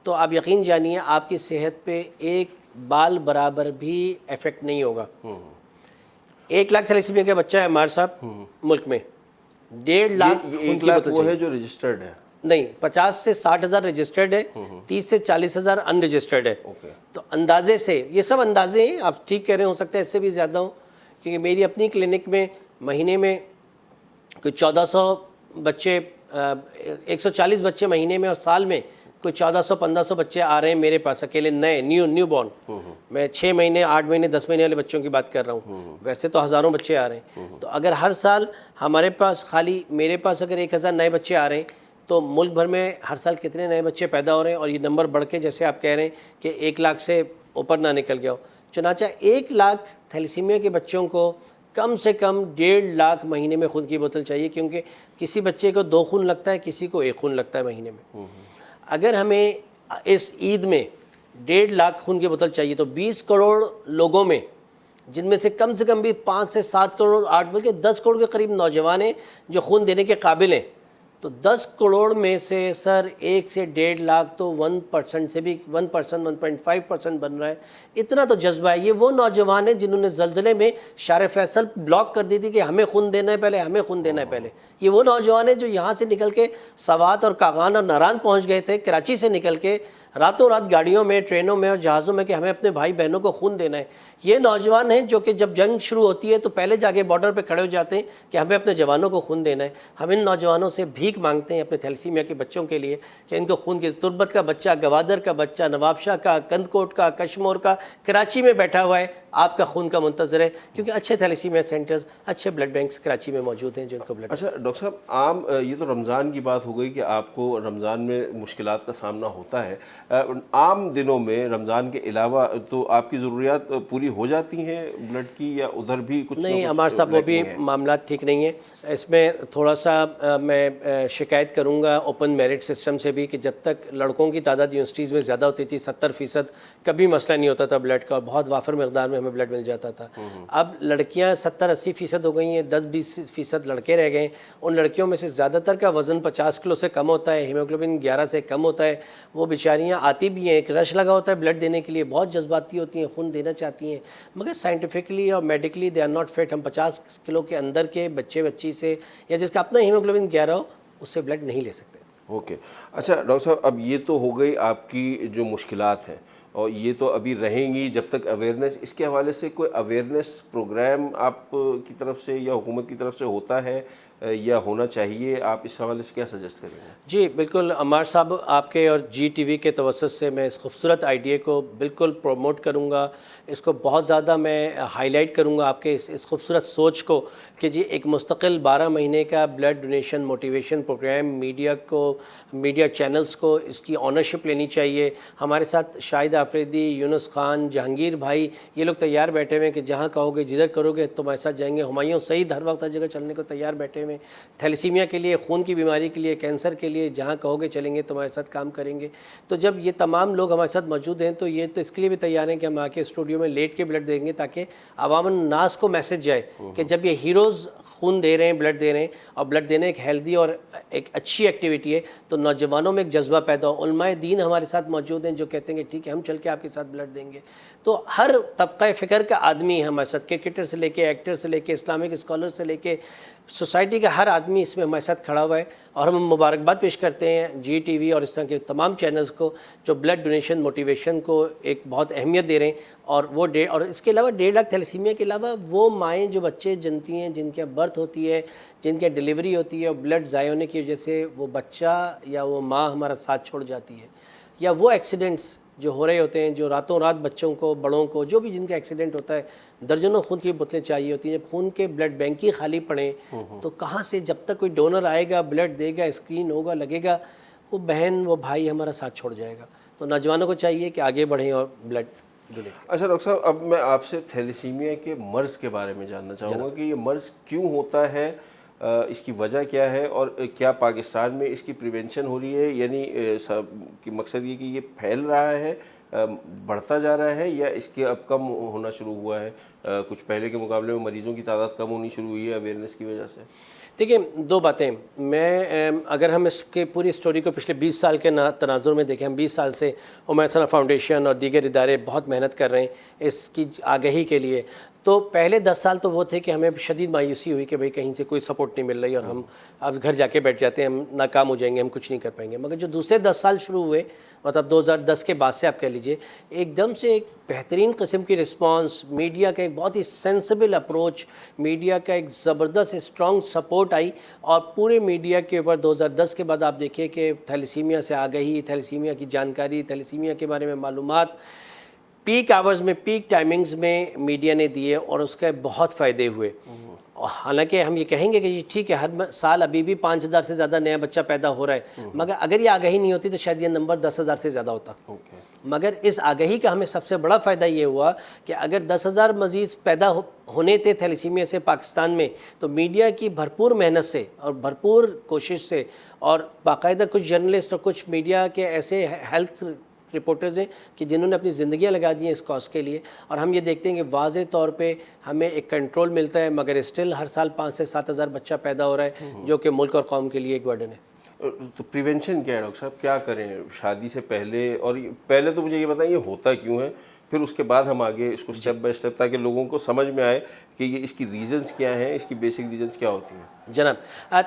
تو آپ یقین جانیے آپ کی صحت پہ ایک بال برابر بھی ایفیکٹ نہیں ہوگا. 1 لاکھ تھیلیسیمیا کا بچہ ہے ہمارے صاحب ملک میں، 1.5 لاکھ خون کی بوتل وہ ہے جو رجسٹرڈ ہے؟ نہیں، 50 سے 60 ہزار رجسٹرڈ ہے، 30 سے 40 ہزار ان رجسٹرڈ ہے. تو اندازے سے یہ سب اندازے ہیں، آپ ٹھیک کہہ رہے، ہو سکتا ہے اس سے بھی زیادہ ہوں، کیونکہ میری اپنی کلینک میں مہینے میں کوئی 1400 بچے، 140 بچے مہینے میں، اور سال میں کوئی 1400-1500 بچے آ رہے ہیں میرے پاس اکیلے نئے نیو بورن. میں 6 مہینے، 8 مہینے، 10 مہینے والے بچوں کی بات کر رہا ہوں، ویسے تو ہزاروں بچے آ رہے ہیں. تو اگر ہر سال ہمارے پاس خالی میرے پاس اگر 1000 نئے بچے آ رہے ہیں تو ملک بھر میں ہر سال کتنے نئے بچے پیدا ہو رہے ہیں، اور یہ نمبر بڑھ کے جیسے آپ کہہ رہے ہیں کہ 1 لاکھ سے اوپر نہ نکل گیا ہو. چنانچہ 1 لاکھ تھیلیسیمیا کے بچوں کو کم سے کم 1.5 لاکھ مہینے میں خون کی بوتل چاہیے، کیونکہ کسی بچے کو 2 خون لگتا ہے، کسی کو 1 خون لگتا ہے مہینے میں. اگر ہمیں اس عید میں 1.5 لاکھ خون کی بوتل چاہیے تو 20 کروڑ لوگوں میں، جن میں سے کم بھی 5 سے 7 کروڑ، 8 بلکہ 10 کروڑ کے قریب نوجوان ہیں جو خون دینے کے قابل ہیں، تو 10 کروڑ میں سے سر 1 سے 1.5 لاکھ تو 1% سے بھی 1%، 1.5% بن رہا ہے. اتنا تو جذبہ ہے. یہ وہ نوجوان ہیں جنہوں نے زلزلے میں شارع فیصل بلاک کر دی تھی کہ ہمیں خون دینا ہے پہلے، ہمیں خون دینا ہے پہلے. یہ وہ نوجوان ہیں جو یہاں سے نکل کے سوات اور کاغان اور ناران پہنچ گئے تھے، کراچی سے نکل کے راتوں رات گاڑیوں میں، ٹرینوں میں اور جہازوں میں کہ ہمیں اپنے بھائی بہنوں کو خون دینا ہے. یہ نوجوان ہیں جو کہ جب جنگ شروع ہوتی ہے تو پہلے جا کے بارڈر پہ کھڑے ہو جاتے ہیں کہ ہمیں اپنے جوانوں کو خون دینا ہے. ہم ان نوجوانوں سے بھیک مانگتے ہیں اپنے تھیلیسیمیا کے بچوں کے لیے کہ ان کو خون کی. تربت کا بچہ، گوادر کا بچہ، نواب شاہ کا، کند کوٹ کا، کشمور کا، کراچی میں بیٹھا ہوا ہے، آپ کا خون کا منتظر ہے، کیونکہ اچھے تھیلیسیمیا سینٹرز، اچھے بلڈ بینکس کراچی میں موجود ہیں جن کو بلڈ. اچھا ڈاکٹر صاحب، عام یہ تو رمضان کی بات ہو گئی کہ آپ کو رمضان میں مشکلات کا سامنا ہوتا ہے. عام دنوں میں رمضان کے علاوہ تو آپ کی ضروریات پوری ہو جاتی ہیں بلڈ کی یا ادھر بھی کچھ نہیں ہمارے صاحب وہ بھی معاملات ٹھیک نہیں ہیں. اس میں تھوڑا سا میں شکایت کروں گا اوپن میرٹ سسٹم سے بھی کہ جب تک لڑکوں کی تعداد یونیورسٹیز میں زیادہ ہوتی تھی 70% کبھی مسئلہ نہیں ہوتا تھا بلڈ کا, اور بہت وافر مقدار میں ہمیں بلڈ مل جاتا تھا. اب لڑکیاں 70-80% ہو گئی ہیں, 10-20% لڑکے رہ گئے ہیں. ان لڑکیوں میں سے زیادہ تر کا وزن 50 کلو سے کم ہوتا ہے, ہیموگلوبن 11 سے کم ہوتا ہے. وہ بیچاریاں آتی بھی ہیں, ایک رش لگا ہوتا ہے بلڈ دینے کے لیے, بہت جذباتی ہوتی ہیں, خون دینا چاہتی ہیں, مگر سائنٹیفکلی اور medically they are not fit. ہم 50 کلو کے اندر کے بچی سے یا جس کا اپنا ہیموگلوبن 11 ہو اس سے بلڈ نہیں لے سکتے. اوکے. اچھا ڈاکٹر صاحب, اب یہ تو ہو گئی آپ کی جو مشکلات ہیں, اور یہ تو ابھی رہیں گی جب تک اویئرنیس, اس کے حوالے سے کوئی اویئرنیس پروگرام آپ کی طرف سے یا حکومت کی طرف سے ہوتا ہے یا ہونا چاہیے؟ آپ اس حوالے سے کیا سجیسٹ کریں گے؟ جی بالکل عمار صاحب, آپ کے اور جی ٹی وی کے توسط سے میں اس خوبصورت آئیڈیا کو بالکل پروموٹ کروں گا. اس کو بہت زیادہ میں ہائی لائٹ کروں گا آپ کے اس خوبصورت سوچ کو کہ جی ایک مستقل 12 مہینے کا blood donation motivation program media channels کو اس کی آنرشپ لینی چاہیے. ہمارے ساتھ شاہد آفریدی, یونس خان, جہانگیر بھائی, یہ لوگ تیار بیٹھے ہوئے ہیں کہ جہاں کہو گے جدھر کرو گے تمہارے ساتھ جائیں گے. ہمایوں سعید ہر وقت ہر جگہ چلنے کو تیار بیٹھے ہوئے ہیں. تھیلیسیمیا کے لیے, خون کی بیماری کے لیے, کینسر کے لیے, جہاں کہو گے چلیں گے, تمہارے ساتھ کام کریں گے. تو جب یہ تمام لوگ ہمارے ساتھ موجود ہیں تو یہ تو اس کے لیے بھی تیار ہیں کہ ہم آ کے اسٹوڈیو میں لیٹ کے بلڈ دیں گے تاکہ عوام الناس کو میسج جائے کہ جب یہ ہیروز خون دے رہے ہیں, بلڈ دے رہے ہیں, اور بلڈ دینا ایک ہیلدی اور ایک اچھی ایکٹیویٹی ہے, تو نوجوانوں میں ایک جذبہ پیدا ہو. علماء دین ہمارے ساتھ موجود ہیں جو کہتے ہیں کہ ٹھیک ہے ہم چل کے آپ کے ساتھ بلڈ دیں گے. تو ہر طبقہ فکر کا آدمی ہمارے ساتھ, کرکٹر سے لے کے ایکٹر سے لے کے اسلامک اسکالر سے لے کے سوسائٹی کا ہر آدمی اس میں ہمارے ساتھ کھڑا ہوا ہے. اور ہم مبارکباد پیش کرتے ہیں جی ٹی وی اور اس طرح کے تمام چینلز کو جو بلڈ ڈونیشن موٹیویشن کو ایک بہت اہمیت دے رہے ہیں. اور اس کے علاوہ 1.5 لاکھ تھیلیسیمیا کے علاوہ وہ مائیں جو بچے جنتی ہیں, جن کے برتھ ہوتی ہے, جن کے ڈیلیوری ہوتی ہے, اور بلڈ ضائع ہونے کی وجہ سے وہ بچہ یا وہ ماں ہمارا ساتھ چھوڑ جاتی ہے, یا وہ ایکسیڈنٹس جو ہو رہے ہوتے ہیں, جو راتوں رات بچوں کو, بڑوں کو, جو بھی جن کا ایکسیڈنٹ ہوتا ہے, درجنوں خون کی بوتلیں چاہیے ہوتی ہیں. جب خون کے بلڈ بینک ہی خالی پڑیں تو کہاں سے, جب تک کوئی ڈونر آئے گا, بلڈ دے گا, اسکرین ہوگا, لگے گا, وہ بہن وہ بھائی ہمارا ساتھ چھوڑ جائے گا. تو نوجوانوں کو چاہیے کہ آگے بڑھیں اور بلڈ ڈونیٹ. اچھا ڈاکٹر صاحب, اب میں آپ سے تھیلیسیمیا کے مرض کے بارے میں جاننا چاہوں گا کہ یہ مرض کیوں ہوتا ہے, اس کی وجہ کیا ہے, اور کیا پاکستان میں اس کی پریونشن ہو رہی ہے؟ یعنی کہ مقصد یہ کہ یہ پھیل رہا ہے, بڑھتا جا رہا ہے, یا اس کے اب کم ہونا شروع ہوا ہے, کچھ پہلے کے مقابلے میں مریضوں کی تعداد کم ہونی شروع ہوئی ہے اویئرنیس کی وجہ سے؟ دیکھیں 2 باتیں. میں اگر ہم اس کے پوری اسٹوری کو پچھلے 20 سال کے تناظر میں دیکھیں, ہم 20 سال سے عمر ثنا فاؤنڈیشن اور دیگر ادارے بہت محنت کر رہے ہیں اس کی آگہی کے لیے. تو پہلے 10 سال تو وہ تھے کہ ہمیں شدید مایوسی ہوئی کہ بھئی کہیں سے کوئی سپورٹ نہیں مل رہی, اور ہم اب گھر جا کے بیٹھ جاتے ہیں, ہم ناکام ہو جائیں گے, ہم کچھ نہیں کر پائیں گے. مگر جو دوسرے 10 سال شروع ہوئے, مطلب 2010 کے بعد سے آپ کہہ لیجئے, ایک دم سے ایک بہترین قسم کی رسپانس, میڈیا کا ایک بہت ہی سینسیبل اپروچ, میڈیا کا ایک زبردست اسٹرانگ سپورٹ آئی. اور پورے میڈیا کے اوپر 2010 کے بعد آپ دیکھیے کہ تھیلیسیمیا سے آگہی, تھیلیسیمیا کی جانکاری, تھیلیسیمیا کے بارے میں معلومات پیک آورز میں, پیک ٹائمنگز میں میڈیا نے دیے, اور اس کے بہت فائدے ہوئے. حالانکہ ہم یہ کہیں گے کہ جی ٹھیک ہے ہر سال ابھی بھی 5000 سے زیادہ نیا بچہ پیدا ہو رہا ہے, مگر اگر یہ آگہی نہیں ہوتی تو شاید یہ نمبر 10,000 سے زیادہ ہوتا. مگر اس آگہی کا ہمیں سب سے بڑا فائدہ یہ ہوا کہ اگر 10,000 مزید پیدا ہونے تھے تھیلیسیمیا سے پاکستان میں, تو میڈیا کی بھرپور محنت سے اور بھرپور کوشش سے, اور باقاعدہ کچھ جرنلسٹ اور کچھ میڈیا کے ایسے ہیلتھ رپورٹرز ہیں کہ جنہوں نے اپنی زندگیاں لگا دی ہیں اس کاز کے لیے, اور ہم یہ دیکھتے ہیں کہ واضح طور پہ ہمیں ایک کنٹرول ملتا ہے, مگر اسٹل ہر سال 5 سے 7,000 بچہ پیدا ہو رہا ہے, جو کہ ملک اور قوم کے لیے ایک برڈن ہے. تو پریونشن کیا ہے ڈاکٹر صاحب, کیا کریں شادی سے پہلے؟ اور پہلے تو مجھے یہ بتائیں یہ ہوتا کیوں ہے, پھر اس کے بعد ہم آگے اس کو سٹیپ بائی سٹیپ, تاکہ لوگوں کو سمجھ میں آئے کہ یہ اس کی ریزنز کیا ہیں, اس کی بیسک ریزنز کیا ہوتی ہیں. جناب,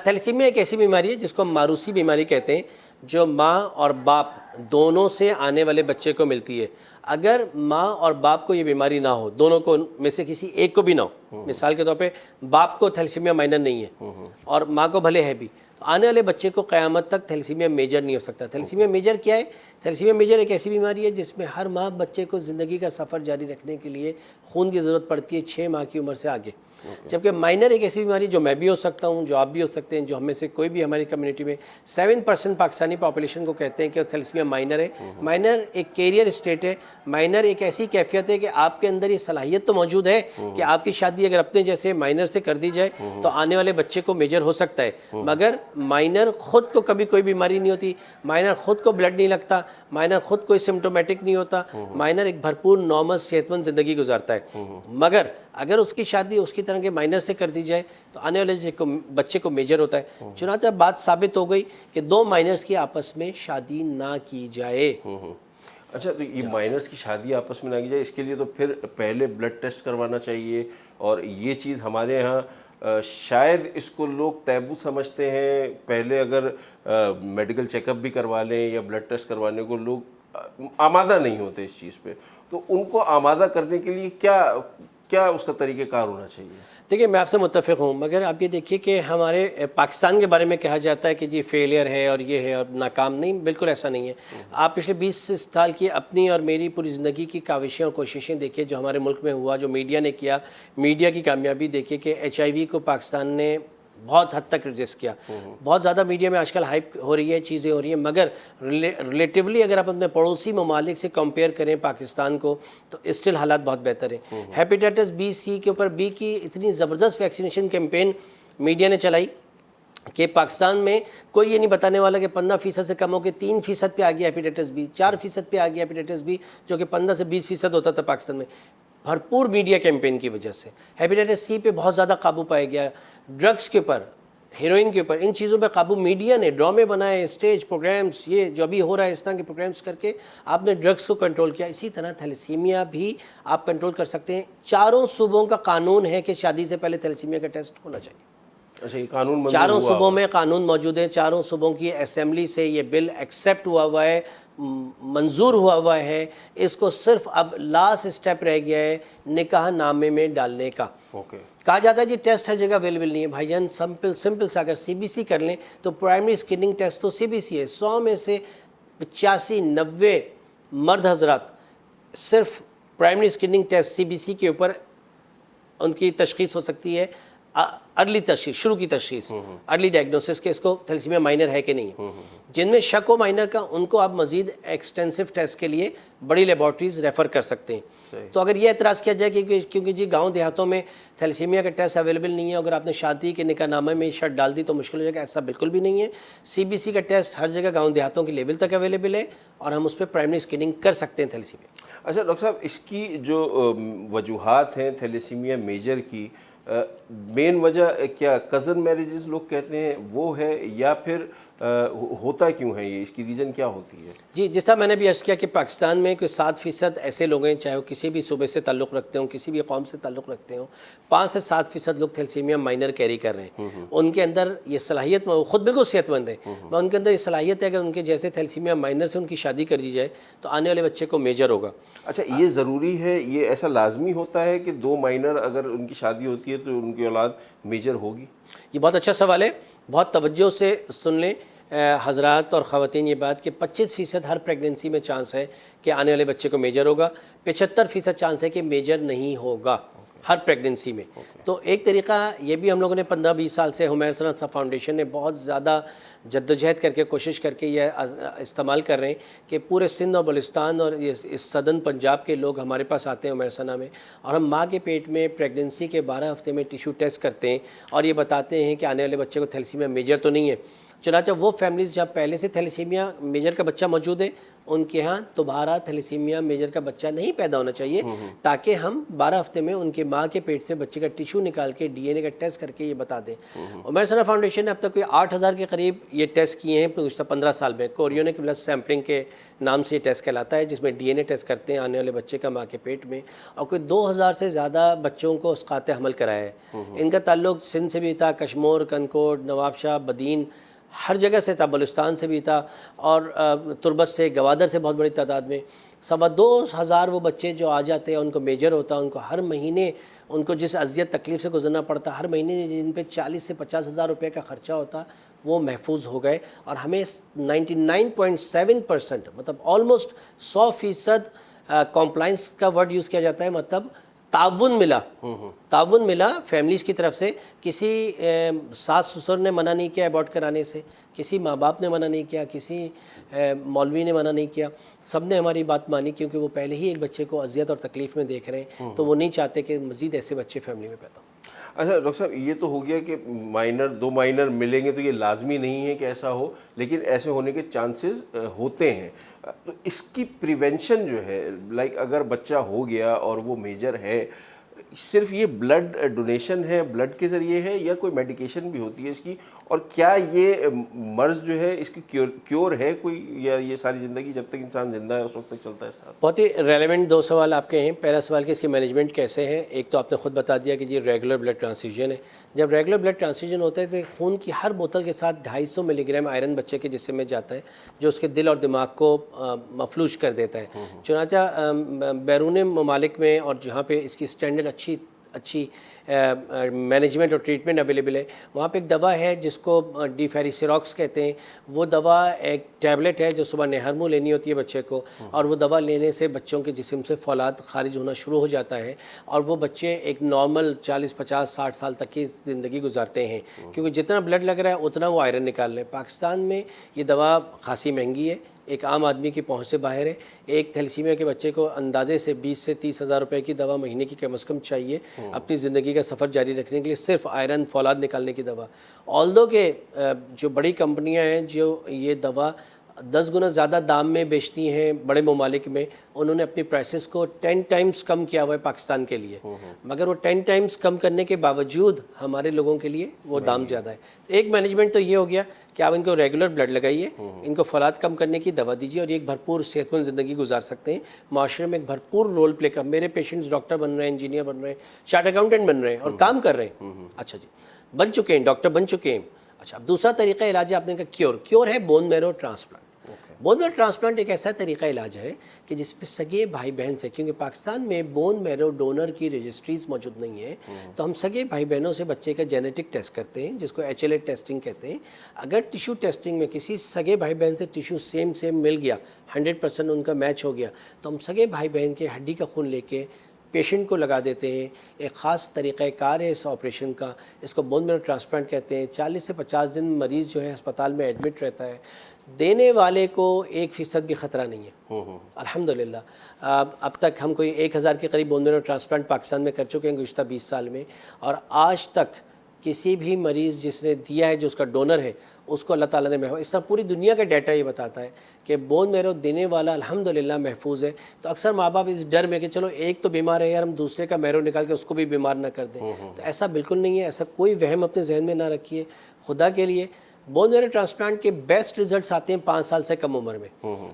تھیلیسیمیا ایک ایسی بیماری ہے جس کو ہم ماروسی بیماری کہتے ہیں, جو ماں اور باپ دونوں سے آنے والے بچے کو ملتی ہے. اگر ماں اور باپ کو یہ بیماری نہ ہو, دونوں کو میں سے کسی ایک کو بھی نہ ہو, مثال کے طور پہ باپ کو تھیلیسیمیا مائنر نہیں ہے اور ماں کو بھلے ہے بھی, تو آنے والے بچے کو قیامت تک تھیلیسیمیا میجر نہیں ہو سکتا. تھیلیسیمیا میجر کیا ہے تھیلیسیمیا میجر ایک ایسی بیماری ہے جس میں ہر ماہ بچے کو زندگی کا سفر جاری رکھنے کے لیے خون کی ضرورت پڑتی ہے 6 ماہ کی عمر سے آگے. جبکہ مائنر ایک ایسی بیماری جو میں بھی ہو سکتا ہوں, جو آپ بھی ہو سکتے ہیں, جو ہم میں سے کوئی بھی ہماری کمیونٹی میں 7% پاکستانی پاپولیشن کو کہتے ہیں کہ تھیلیسیمیا مائنر ہے. مائنر ایک کیریئر اسٹیٹ ہے. مائنر ایک ایسی کیفیت ہے کہ آپ کے اندر یہ صلاحیت تو موجود ہے کہ آپ کی شادی اگر اپنے جیسے مائنر سے کر دی جائے تو آنے والے بچے کو میجر ہو سکتا ہے, مگر مائنر خود کو کبھی کوئی بیماری نہیں ہوتی, مائنر خود کو بلڈ نہیں لگتا, مائنر خود کوئی سمٹومیٹک نہیں ہوتا, مائنر ایک بھرپور نارمل صحت مند زندگی گزارتا ہے. مگر اگر اس کی شادی اس کی طرح کے مائنر سے کر دی جائے تو آنے والے بچے کو میجر ہوتا ہے. چنانچہ بات ثابت ہو گئی کہ 2 مائنرز کی آپس میں شادی نہ کی جائے. اچھا, تو یہ مائنرز کی شادی آپس میں نہ کی جائے, اس کے لیے تو پھر پہلے بلڈ ٹیسٹ کروانا چاہیے, اور یہ چیز ہمارے ہاں شاید اس کو لوگ ٹیبو سمجھتے ہیں. پہلے اگر میڈیکل چیک اپ بھی کروا لیں یا بلڈ ٹیسٹ کروانے کو لوگ آمادہ نہیں ہوتے اس چیز پہ, تو ان کو آمادہ کرنے کے لیے کیا اس کا طریقہ کار ہونا چاہیے؟ دیکھیے میں آپ سے متفق ہوں, مگر آپ یہ دیکھیے کہ ہمارے پاکستان کے بارے میں کہا جاتا ہے کہ جی فیلئر ہے اور یہ ہے اور ناکام. نہیں, بالکل ایسا نہیں ہے. آپ پچھلے 20 سال کی اپنی اور میری پوری زندگی کی کاوشیں اور کوششیں دیکھیے جو ہمارے ملک میں ہوا, جو میڈیا نے کیا, میڈیا کی کامیابی دیکھیے کہ HIV کو پاکستان نے بہت حد تک ریزسٹ کیا. بہت زیادہ میڈیا میں آج کل ہائپ ہو رہی ہے, چیزیں ہو رہی ہیں, مگر ریلیٹیولی اگر آپ اپنے پڑوسی ممالک سے کمپیئر کریں پاکستان کو تو اسٹل حالات بہت بہتر ہیں. ہیپیٹائٹس بی سی کے اوپر بی کی اتنی زبردست ویکسینیشن کیمپین میڈیا نے چلائی کہ پاکستان میں کوئی یہ نہیں بتانے والا کہ 15% سے کم ہو کے 3% پہ آ گیا ہیپیٹائٹس بی, 4% پہ آ گیا ہیپیٹائٹس بی, جو کہ 15 سے 20% ہوتا تھا پاکستان میں. بھرپور میڈیا کیمپین کی وجہ سے ہیپیٹائٹس سی پہ بہت زیادہ قابو پایا گیا. ڈرگس کے اوپر, ہیروئن کے اوپر, ان چیزوں پہ قابو میڈیا نے, ڈرامے بنائے, اسٹیج پروگرامز, یہ جو ابھی ہو رہا ہے اس طرح کے پروگرامز کر کے آپ نے ڈرگس کو کنٹرول کیا. اسی طرح تھیلیسیمیا بھی آپ کنٹرول کر سکتے ہیں. 4 صوبوں کا قانون ہے کہ شادی سے پہلے تھیلیسیمیا کا ٹیسٹ ہونا چاہیے. اچھا, یہ قانون 4 صوبوں میں قانون موجود ہے. 4 صوبوں کی اسمبلی سے یہ بل ایکسیپٹ ہوا ہے, منظور ہوا ہے. اس کو صرف اب لاسٹ اسٹیپ رہ گیا ہے نکاح نامے میں ڈالنے کا. کہا جاتا ہے جی ٹیسٹ ہر جگہ اویلیبل نہیں ہے. بھائی جان سمپل سا اگر CBC کر لیں تو پرائمری اسکریننگ ٹیسٹ تو CBC ہے. 100 میں سے 85-90 مرد حضرات صرف پرائمری اسکریننگ ٹیسٹ CBC کے اوپر ان کی تشخیص ہو سکتی ہے, ارلی تشخیص, شروع کی تشخیص, ارلی ڈائگنوسس کہ اس کو تھیلیسیمیا مائنر ہے کہ نہیں ہے. جن میں شک ہو مائنر کا, ان کو آپ مزید ایکسٹینسو ٹیسٹ کے لیے بڑی لیبارٹریز ریفر کر سکتے ہیں. تو اگر یہ اعتراض کیا جائے کہ کیونکہ جی گاؤں دیہاتوں میں تھیلیسیمیا کا ٹیسٹ اویلیبل نہیں ہے, اگر آپ نے شادی کے نکاح نامے میں شرط ڈال دی تو مشکل ہو جائے گا, ایسا بالکل بھی نہیں ہے. CBC کا ٹیسٹ ہر جگہ گاؤں دیہاتوں کی لیول تک اویلیبل ہے اور ہم اس پہ پرائمری اسکریننگ کر سکتے ہیں تھیلیسیمیا. اچھا ڈاکٹر صاحب, اس کی جو وجوہات ہیں تھیلیسیمیا میجر کی, مین وجہ کیا کزن میریجز لوگ کہتے ہیں وہ ہے, یا پھر ہوتا کیوں ہے یہ, اس کی ریزن کیا ہوتی ہے؟ جی, جس طرح میں نے بھی عرض کیا کہ پاکستان میں کوئی 7% ایسے لوگ ہیں, چاہے وہ کسی بھی صوبے سے تعلق رکھتے ہوں, کسی بھی قوم سے تعلق رکھتے ہوں, 5 سے 7% لوگ تھیلیسیمیا مائنر کیری کر رہے ہیں. ان کے اندر یہ صلاحیت, خود بالکل صحت مند ہے, ان کے اندر یہ صلاحیت ہے کہ ان کے جیسے تھیلیسیمیا مائنر سے ان کی شادی کر دی جائے تو آنے والے بچے کو میجر ہوگا. اچھا, یہ ضروری ہے, یہ ایسا لازمی ہوتا ہے کہ 2 مائنر اگر ان کی شادی ہوتی ہے تو ان کی اولاد میجر ہوگی؟ یہ بہت اچھا سوال ہے, بہت توجہ سے سن لیں حضرات اور خواتین یہ بات کہ 25% ہر پریگننسی میں چانس ہے کہ آنے والے بچے کو میجر ہوگا, 75% چانس ہے کہ میجر نہیں ہوگا ہر پریگننسی میں. تو ایک طریقہ یہ بھی ہم لوگوں نے 15-20 سال سے حمیر ثنا فاؤنڈیشن نے بہت زیادہ جدوجہد کر کے کوشش کر کے یہ استعمال کر رہے ہیں کہ پورے سندھ اور بلوچستان اور اس سدن پنجاب کے لوگ ہمارے پاس آتے ہیں حمیر ثنا میں, اور ہم ماں کے پیٹ میں پریگننسی کے 12 ہفتے میں ٹیشو ٹیسٹ کرتے ہیں اور یہ بتاتے ہیں کہ آنے والے بچے کو تھیلیسیمیا میجر تو نہیں ہے. چنانچہ وہ فیملیز جہاں پہلے سے تھیلیسیمیا میجر کا بچہ موجود ہے, ان کے ہاں دوبارہ تھیلیسیمیا میجر کا بچہ نہیں پیدا ہونا چاہیے, تاکہ ہم 12 ہفتے میں ان کے ماں کے پیٹ سے بچے کا ٹیشو نکال کے DNA کا ٹیسٹ کر کے یہ بتا دیں. حمیر ثنا فاؤنڈیشن نے اب تک کوئی 8000 کے قریب یہ ٹیسٹ کیے ہیں گزشتہ 15 سال میں. کوریونک بلڈ سیمپلنگ کے نام سے یہ ٹیسٹ کہلاتا ہے, جس میں DNA ٹیسٹ کرتے ہیں آنے والے بچے کا ماں کے پیٹ میں, اور کوئی 2000 سے زیادہ بچوں کو اسقاط حمل کرایا ہے. ان کا تعلق سندھ سے بھی تھا, کشمور, کنکوٹ, نواب شاہ, بدین, ہر جگہ سے تھا, بلوچستان سے بھی تھا, اور تربت سے, گوادر سے بہت بڑی تعداد میں. 2,500 وہ بچے جو آ جاتے ہیں ان کو میجر ہوتا ہے, ان کو ہر مہینے ان کو جس اذیت تکلیف سے گزرنا پڑتا، ہر مہینے جن پہ 40 سے 50 ہزار روپے کا خرچہ ہوتا، وہ محفوظ ہو گئے، اور ہمیں 99.7% مطلب آلموسٹ 100% کمپلائنس کا ورڈ یوز کیا جاتا ہے، مطلب تعاون ملا فیملیز کی طرف سے. کسی ساس سسر نے منع نہیں کیا ابارٹ کرانے سے، کسی ماں باپ نے منع نہیں کیا، کسی مولوی نے منع نہیں کیا، سب نے ہماری بات مانی، کیونکہ وہ پہلے ہی ایک بچے کو اذیت اور تکلیف میں دیکھ رہے ہیں، تو وہ نہیں چاہتے کہ مزید ایسے بچے فیملی میں پیدا ہوں. اچھا ڈاکٹر صاحب، یہ تو ہو گیا کہ دو مائنر ملیں گے، تو یہ لازمی نہیں ہے کہ ایسا ہو، لیکن ایسے ہونے کے چانسز ہوتے ہیں. تو اس کی پریونشن جو ہے، لائک اگر بچہ ہو گیا اور وہ میجر ہے، صرف یہ بلڈ ڈونیشن ہے، بلڈ کے ذریعے ہے، یا کوئی میڈیکیشن بھی ہوتی ہے اس کی؟ اور کیا یہ مرض جو ہے اس کی کیور ہے کوئی، یا یہ ساری زندگی جب تک انسان زندہ ہے اس وقت تک چلتا ہے صاحب؟ بہت ہی ریلیونٹ 2 سوال آپ کے ہیں. پہلا سوال کہ اس کی مینجمنٹ کیسے ہے. ایک تو آپ نے خود بتا دیا کہ یہ ریگولر بلڈ ٹرانسفیوژن ہے. جب ریگولر بلڈ ٹرانسفیوژن ہوتا ہے تو خون کی ہر بوتل کے ساتھ 250 ملی گرام آئرن بچے کے جسم میں جاتا ہے، جو اس کے دل اور دماغ کو مفلوج کر دیتا ہے. چنانچہ بیرون ممالک میں اور جہاں پہ اس کی اسٹینڈرڈ اچھی مینجمنٹ اور ٹریٹمنٹ اویلیبل ہے، وہاں پہ ایک دوا ہے جس کو ڈی فیریسیروکس کہتے ہیں. وہ دوا ایک ٹیبلٹ ہے جو صبح نہر منہ لینی ہوتی ہے بچے کو، اور وہ دوا لینے سے بچوں کے جسم سے فولاد خارج ہونا شروع ہو جاتا ہے، اور وہ بچے ایک نارمل 40 50 60 سال تک کی زندگی گزارتے ہیں، کیونکہ جتنا بلڈ لگ رہا ہے اتنا وہ آئرن نکال رہے ہیں. پاکستان میں یہ دوا خاصی مہنگی ہے، ایک عام آدمی کی پہنچ سے باہر ہے. ایک تھیلیسیمیا کے بچے کو اندازے سے 20 سے 30 ہزار روپے کی دوا مہینے کی کم از کم چاہیے اپنی زندگی کا سفر جاری رکھنے کے لیے، صرف آئرن فولاد نکالنے کی دوا. آلدو کہ جو بڑی کمپنیاں ہیں جو یہ دوا 10 گنا زیادہ دام میں بیچتی ہیں بڑے ممالک میں، انہوں نے اپنی پرائسز کو 10 ٹائمز کم کیا ہوا ہے پاکستان کے لیے، مگر وہ 10 ٹائمز کم کرنے کے باوجود ہمارے لوگوں کے لیے وہ دام زیادہ ہے. ایک مینجمنٹ تو یہ ہو گیا کہ آپ ان کو ریگولر بلڈ لگائیے، ان کو فولاد کم کرنے کی دوا دیجیے، اور یہ ایک بھرپور صحت مند زندگی گزار سکتے ہیں. معاشرے میں ایک بھرپور رول پلے کر، میرے پیشنٹس ڈاکٹر بن رہے ہیں، انجینئر بن رہے ہیں، چارٹ اکاؤنٹنٹ بن رہے ہیں اور کام کر رہے ہیں. اچھا جی، بن چکے ہیں، ڈاکٹر بن چکے ہیں. اچھا، اب دوسرا طریقہ علاج ہے آپ نے کہا کیور ہے بون میرو ٹرانسپلانٹ. بون میرو ٹرانسپلانٹ ایک ایسا طریقہ علاج ہے کہ جس پہ سگے بھائی بہن سے، کیونکہ پاکستان میں بون میرو ڈونر کی رجسٹریز موجود نہیں ہیں، تو ہم سگے بھائی بہنوں سے بچے کا جینیٹک ٹیسٹ کرتے ہیں جس کو HLA ٹیسٹنگ کہتے ہیں. اگر ٹیشو ٹیسٹنگ میں کسی سگے بھائی بہن سے ٹیشو سیم مل گیا، 100% ان کا میچ ہو گیا، تو ہم سگے بھائی بہن کے ہڈی کا خون لے کے پیشنٹ کو لگا دیتے ہیں. ایک خاص طریقہ کار ہے اس آپریشن کا، اس کو بون میرو ٹرانسپلانٹ کہتے ہیں. 40 سے 50 دن مریض جو ہے ہسپتال میں ایڈمٹ رہتا ہے. دینے والے کو 1% بھی خطرہ نہیں ہے الحمدللہ. اب تک ہم کوئی 1000 کے قریب بون میرو ٹرانسپلانٹ پاکستان میں کر چکے ہیں گزشتہ 20 سال میں، اور آج تک کسی بھی مریض جس نے دیا ہے جو اس کا ڈونر ہے اس کو اللہ تعالیٰ نے محفوظ. اس طرح پوری دنیا کا ڈیٹا یہ بتاتا ہے کہ بون میرو دینے والا الحمدللہ محفوظ ہے. تو اکثر ماں باپ اس ڈر میں کہ چلو ایک تو بیمار ہے یار، ہم دوسرے کا میرو نکال کے اس کو بھی بیمار نہ کر دیں، تو ایسا بالکل نہیں ہے. ایسا کوئی وہم اپنے ذہن میں نہ رکھیے. خدا کے لیے بون میرو ٹرانسپلانٹ کے بیسٹ ریزلٹس آتے ہیں 5 سال سے کم عمر میں.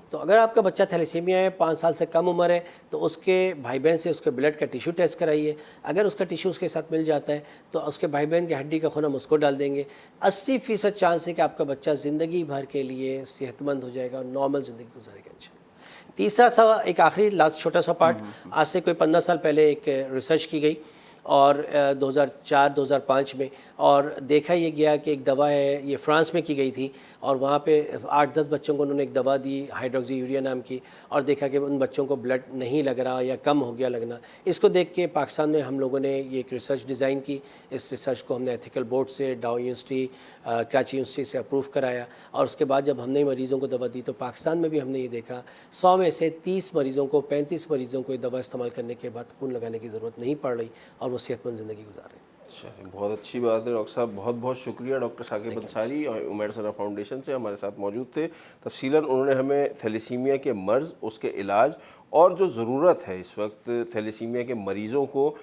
تو اگر آپ کا بچہ تھیلیسیمیا ہے، 5 سال سے کم عمر ہے، تو اس کے بھائی بہن سے اس کے بلڈ کا ٹیشو ٹیسٹ کرائیے. اگر اس کا ٹیشو اس کے ساتھ مل جاتا ہے تو اس کے بھائی بہن کی ہڈی کا خون ہم اس کو ڈال دیں گے. 80% چانس ہے کہ آپ کا بچہ زندگی بھر کے لیے صحت مند ہو جائے گا اور نارمل زندگی گزارے گا انشاءاللہ. تیسرا سوال، ایک آخری لاسٹ چھوٹا سا پارٹ، آج سے کوئی 15 سال پہلے ایک ریسرچ کی گئی اور 2004-2005 میں، اور دیکھا یہ گیا کہ ایک دوا ہے، یہ فرانس میں کی گئی تھی، اور وہاں پہ 8-10 بچوں کو انہوں نے ایک دوا دی ہائیڈروکسی یوریا نام کی، اور دیکھا کہ ان بچوں کو بلڈ نہیں لگ رہا یا کم ہو گیا لگنا. اس کو دیکھ کے پاکستان میں ہم لوگوں نے یہ ایک ریسرچ ڈیزائن کی. اس ریسرچ کو ہم نے ایتھیکل بورڈ سے، ڈاؤ یونیورسٹی، کراچی یونیورسٹی سے اپروو کرایا، اور اس کے بعد جب ہم نے مریضوں کو دوا دی تو پاکستان میں بھی ہم نے یہ دیکھا 100 میں سے 30 مریضوں کو، 35 مریضوں کو یہ دوا استعمال کرنے کے بعد خون لگانے کی ضرورت نہیں پڑ رہی، اور وہ صحت مند زندگی گزار رہے ہیں. اچھا، بہت اچھی بات ہے ڈاکٹر صاحب. بہت بہت شکریہ. ڈاکٹر ثاقب انصاری اور عمیر ثنا فاؤنڈیشن سے ہمارے ساتھ موجود تھے. تفصیلاً انہوں نے ہمیں تھیلیسیمیا کے مرض، اس کے علاج، اور جو ضرورت ہے اس وقت تھیلیسیمیا کے مریضوں کو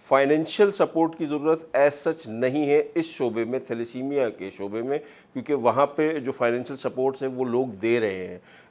فائنینشیل سپورٹ کی ضرورت ایز سچ نہیں ہے اس شعبے میں، تھیلیسیمیا کے شعبے میں، کیونکہ وہاں پہ جو فائنینشیل سپورٹس ہیں وہ لوگ دے رہے ہیں.